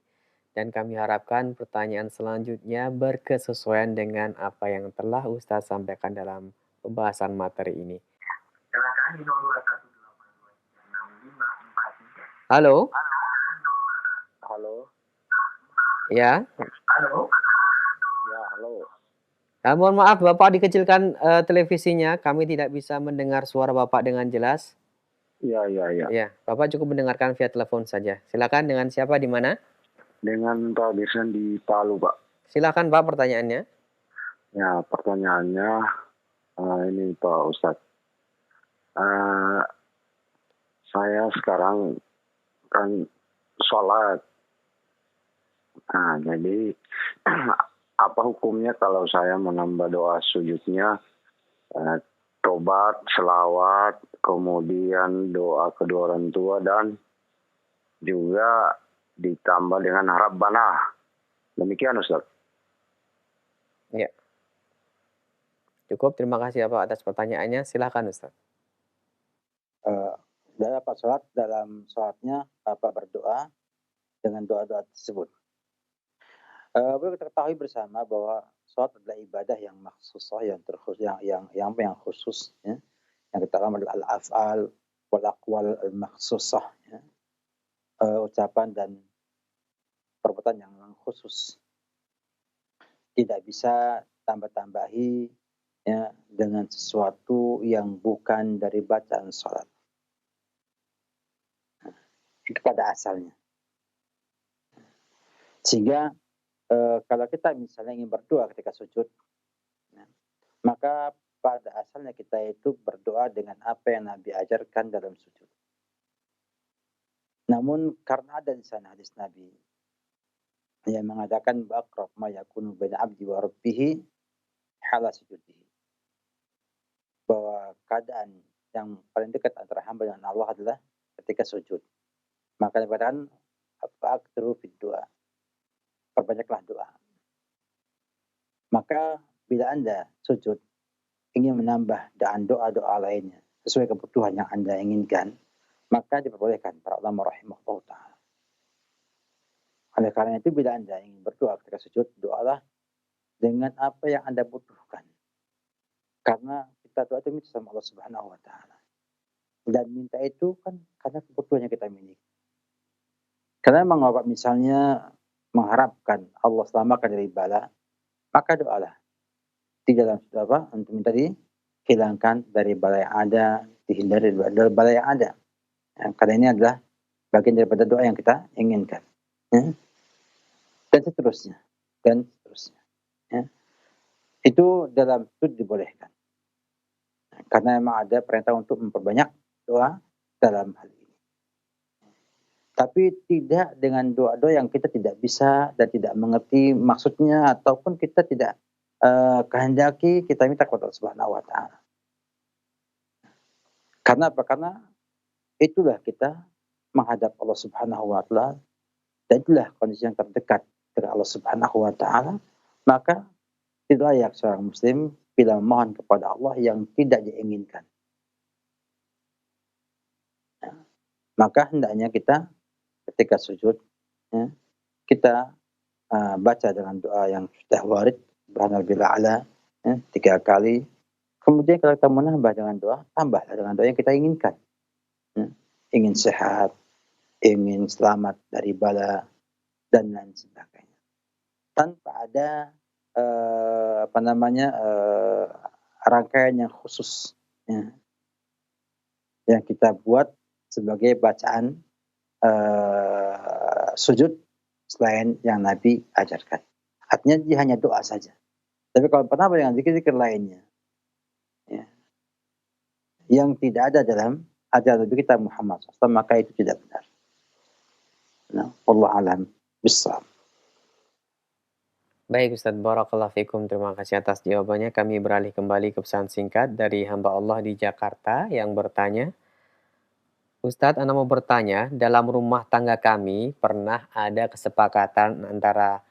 Dan kami harapkan pertanyaan selanjutnya berkesesuaian dengan apa yang telah Ustadz sampaikan dalam pembahasan materi ini. Halo? Halo? Ya? Halo? Ya, halo. Mohon maaf Bapak dikecilkan televisinya. Kami tidak bisa mendengar suara Bapak dengan jelas. Ya. Ya, Bapak cukup mendengarkan via telepon saja. Silakan, dengan siapa, di mana? Dengan Pak Birsan di Palu, Pak. Silakan Pak, pertanyaannya. Ya, pertanyaannya ini Pak Ustadz. Saya sekarang kan sholat. Nah, jadi apa hukumnya kalau saya menambah doa sujudnya, tobat, selawat, kemudian doa kedua orang tua, dan juga ditambah dengan Rabbana. Demikian Ustaz. Ya. Cukup, terima kasih Bapak atas pertanyaannya. Silakan Ustaz. Dapat sholat, dalam sholatnya Bapak berdoa dengan doa-doa tersebut. Perlu kita ketahui bersama bahwa sholat adalah ibadah yang maksusah, yang terkhusus, yang khusus, ya. Yang kita nama adalah al-af'al wal aqwal al-maksusah, ya. Ucapan dan perbuatan yang khusus. Tidak bisa tambah-tambahi ya, dengan sesuatu yang bukan dari bacaan sholat. Kepada asalnya. Sehingga kalau kita misalnya ingin berdoa ketika sujud, maka pada asalnya kita itu berdoa dengan apa yang Nabi ajarkan dalam sujud. Namun karena ada di sana hadis Nabi yang mengatakan baqrab ma yakunu baina abdi wa rabbih hala sujudihi, bahwa keadaan yang paling dekat antara hamba dengan Allah adalah ketika sujud. Maka dikatakan fa'akthiru fid du'a, perbanyaklah doa. Maka bila Anda sujud ingin menambah dan doa-doa lainnya sesuai kebutuhan yang Anda inginkan, maka diperbolehkan para ulama rahimahullah ta'ala. Oleh karena itu bila Anda ingin berdoa ketika sujud, doalah dengan apa yang Anda butuhkan. Karena kita doa itu minta sama Allah Subhanahu wa ta'ala. Dan minta itu kan karena kebutuhan yang kita miliki. Karena memang Bapak misalnya mengharapkan Allah selamatkan dari bala, maka doalah. Di dalam apa? Untuk minta dihilangkan dari bala yang ada, dihindari dari bala yang ada. Ya, karena ini adalah bagian daripada doa yang kita inginkan. Ya. Dan seterusnya. Ya. Itu dalam sujud dibolehkan. Karena memang ada perintah untuk memperbanyak doa dalam hal ini. Tapi tidak dengan doa-doa yang kita tidak bisa dan tidak mengerti maksudnya, ataupun kita tidak kehendaki, kita minta kepada Allah Subhanahu wa ta'ala. Karena apa? Karena itulah kita menghadap Allah Subhanahu wa ta'ala, dan itulah kondisi yang terdekat dengan Allah Subhanahu wa ta'ala. Maka tidak layak seorang muslim bila memohon kepada Allah yang tidak diinginkan. Ya. Maka hendaknya kita ketika sujud, ya, kita baca dengan doa yang sudah warid, Subhanallah ala, ya, 3 kali. Kemudian kalau kita menambah dengan doa, tambahlah dengan doa yang kita inginkan. Ya. Ingin sehat, ingin selamat dari bala, dan lain sebagainya. Tanpa ada rangkaian yang khusus, ya, yang kita buat sebagai bacaan sujud selain yang Nabi ajarkan. Artinya dia hanya doa saja. Tapi kalau penambah dengan zikir-zikir lainnya, ya, yang tidak ada dalam ajaran Nabi kita Muhammad SAW, maka itu tidak benar. Nah, Allah alam bissawab. Baik Ustadz, barakallahu fikum. Terima kasih atas jawabannya. Kami beralih kembali ke pesan singkat dari hamba Allah di Jakarta yang bertanya, Ustadz, Ana mau bertanya, dalam rumah tangga kami pernah ada kesepakatan antara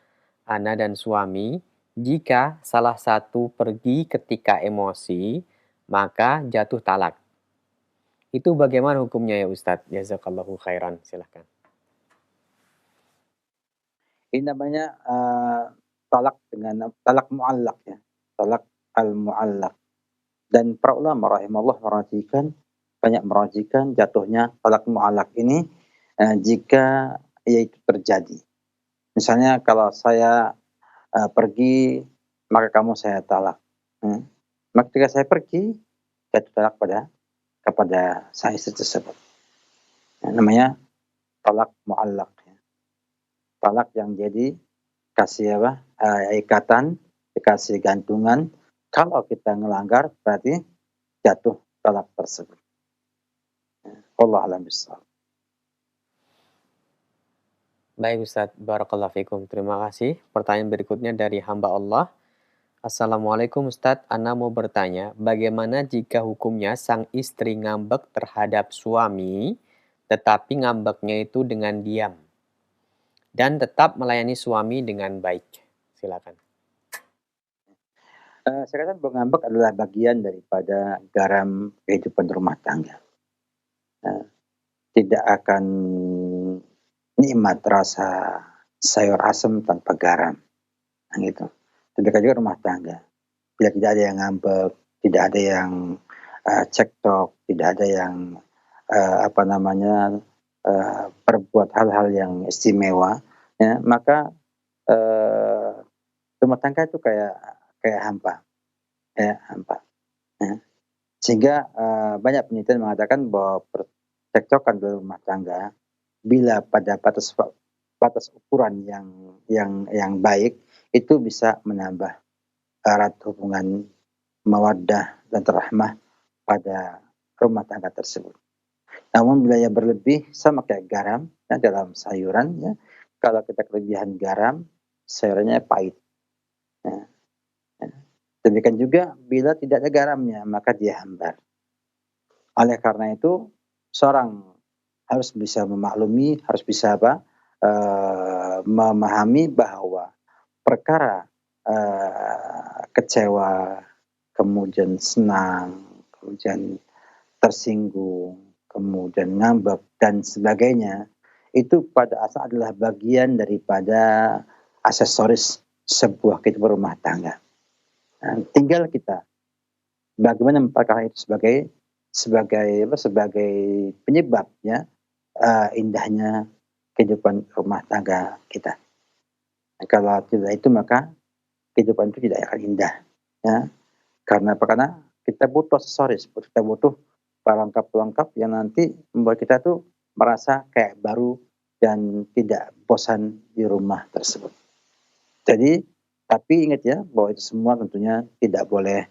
Ana dan suami, jika salah satu pergi ketika emosi, maka jatuh talak. Itu bagaimana hukumnya ya Ustadz? Jazakallahu khairan. Silahkan. Ini namanya talak mu'allaq, ya. Talak al-mu'allaq. Dan para ulama rahimahullah banyak merajikan jatuhnya talak mu'allaq ini jika yaitu terjadi. Misalnya kalau saya pergi, maka kamu saya talak. Maka ketika saya pergi, jatuh talak kepada sang istri tersebut. Namanya talak mu'allaq. Ya. Talak yang jadi kasih ikatan, dikasih gantungan. Kalau kita melanggar berarti jatuh talak tersebut. Allah alam bissawab. Baik Ustadz, barakallahu fikum. Terima kasih. Pertanyaan berikutnya dari hamba Allah. Assalamualaikum Ustadz, Ana mau bertanya, bagaimana jika hukumnya sang istri ngambek terhadap suami, tetapi ngambeknya itu dengan diam, dan tetap melayani suami dengan baik? Silakan. Saya katakan bahwa ngambek adalah bagian daripada garam kehidupan rumah tangga. Tidak akan nikmat rasa sayur asam tanpa garam. Nah, gitu. Demikian juga rumah tangga. Bila tidak ada yang ngambek, tidak ada yang cekcok, tidak ada yang berbuat hal-hal yang istimewa, ya, maka rumah tangga itu kayak hampa, ya, hampa. Ya. Sehingga banyak penelitian mengatakan bahwa percekcokan dalam rumah tangga bila pada batas ukuran yang baik, itu bisa menambah erat hubungan mawaddah dan rahmah pada rumah tangga tersebut. Namun bila yang berlebih sama kayak garam ya, dalam sayuran ya. Kalau kita kelebihan garam, sayurannya pahit. Ya, ya. Demikian juga bila tidak ada garamnya, maka dia hambar. Oleh karena itu, seorang harus bisa memaklumi, harus bisa memahami bahwa perkara kecewa, kemudian senang, kemudian tersinggung, kemudian ngambek dan sebagainya, itu pada asal adalah bagian daripada aksesoris sebuah kehidupan rumah tangga. Nah, tinggal kita bagaimana memperkara itu sebagai penyebab ya indahnya kehidupan rumah tangga kita. Nah, kalau tidak itu maka kehidupan itu tidak akan indah ya. Karena apa? Karena kita butuh aksesoris, kita butuh pelengkap-pelengkap yang nanti membuat kita tuh merasa kayak baru dan tidak bosan di rumah tersebut. Jadi, tapi ingat ya bahwa itu semua tentunya tidak boleh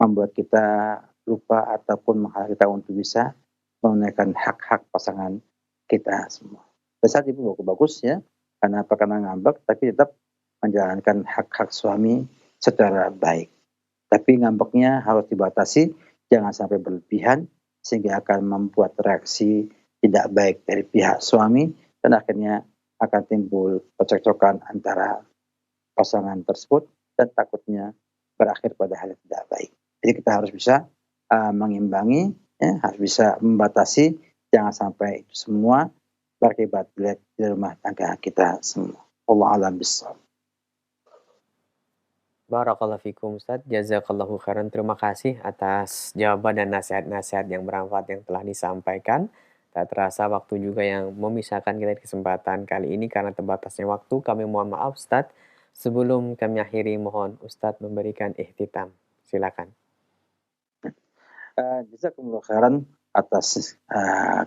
membuat kita lupa ataupun menghalangi kita untuk bisa menunaikan hak-hak pasangan kita semua. Dan saat itu bagus ya, karena apa? Karena ngambek, tapi tetap menjalankan hak-hak suami secara baik. Tapi ngambeknya harus dibatasi, jangan sampai berlebihan, sehingga akan membuat reaksi tidak baik dari pihak suami, dan akhirnya akan timbul percekcokan antara pasangan tersebut, dan takutnya berakhir pada hal yang tidak baik. Jadi kita harus bisa mengimbangi, ya, harus bisa membatasi, jangan sampai itu semua berakibat jelek di rumah tangga kita semua. Allah a'lam bishawab. Barakallahu fikum Ustaz, jazakallahu khairan. Terima kasih atas jawaban dan nasihat-nasihat yang bermanfaat yang telah disampaikan. Tak terasa waktu juga yang memisahkan kita di kesempatan kali ini karena terbatasnya waktu. Kami mohon maaf Ustaz. Sebelum kami akhiri, mohon Ustaz memberikan ihtitam. Silakan. Jazakumullah khairan atas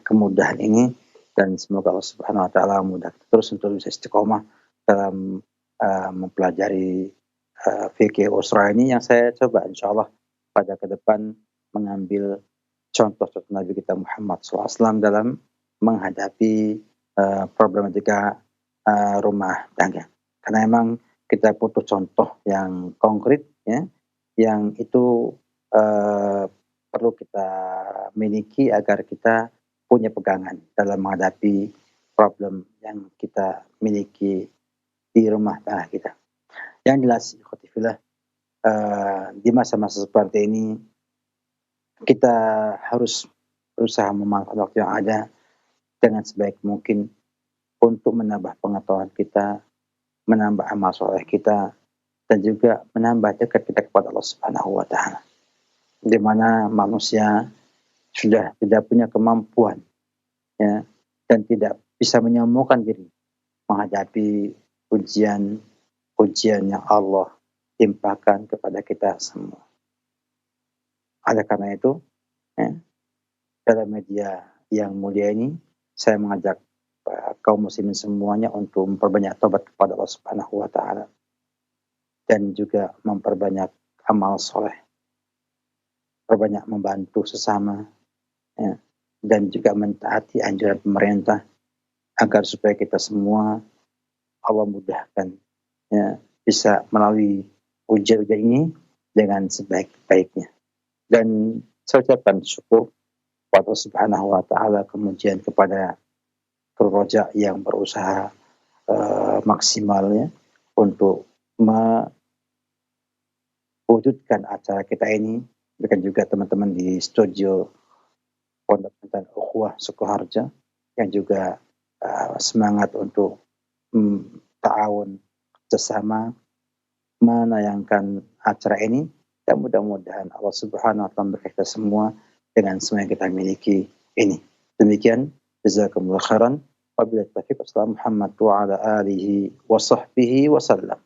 kemudahan ini, dan semoga Allah Subhanahu wa taala mudah terus untuk bisa istiqomah dalam mempelajari fikih usra ini, yang saya coba insyaallah pada ke depan mengambil contoh Nabi kita Muhammad SAW dalam menghadapi problematika rumah tangga. Karena memang kita butuh contoh yang konkret ya, yang itu perlu kita miliki agar kita punya pegangan dalam menghadapi problem yang kita miliki di rumah tangga kita. Yang jelas, ikhwatifillah, di masa-masa seperti ini kita harus berusaha memanfaatkan waktu yang ada dengan sebaik mungkin untuk menambah pengetahuan kita, menambah amal soleh kita, dan juga menambah dekat kita kepada Allah Subhanahu wa taala. Di mana manusia sudah tidak punya kemampuan ya, dan tidak bisa menyembuhkan diri menghadapi ujian yang Allah timpakan kepada kita semua. Oleh karena itu, ya, dalam media yang mulia ini, saya mengajak kaum muslimin semuanya untuk memperbanyak taubat kepada Allah Subhanahu wa taala, dan juga memperbanyak amal soleh, perbanyak membantu sesama, ya, dan juga mentaati anjuran pemerintah agar supaya kita semua Allah mudahkan ya, bisa melalui ujian-ujian ini dengan sebaik-baiknya. Dan saya ucapkan syukur kepada Allah Subhanahu wa taala, kemudian kepada kru Roja yang berusaha maksimalnya untuk mewujudkan acara kita ini. Demikian juga teman-teman di studio Pondok Pesantren Ukhuwah Sukoharjo yang juga semangat untuk ta'awun bersama menayangkan acara ini, dan mudah-mudahan Allah Subhanahu wa taala memberkati kita semua dengan semua yang kita miliki ini. Demikian, jazakumullah khairan. Wabillahi taufiq. Wassalamu Muhammad wa ala alihi wa sahbihi wa sallam.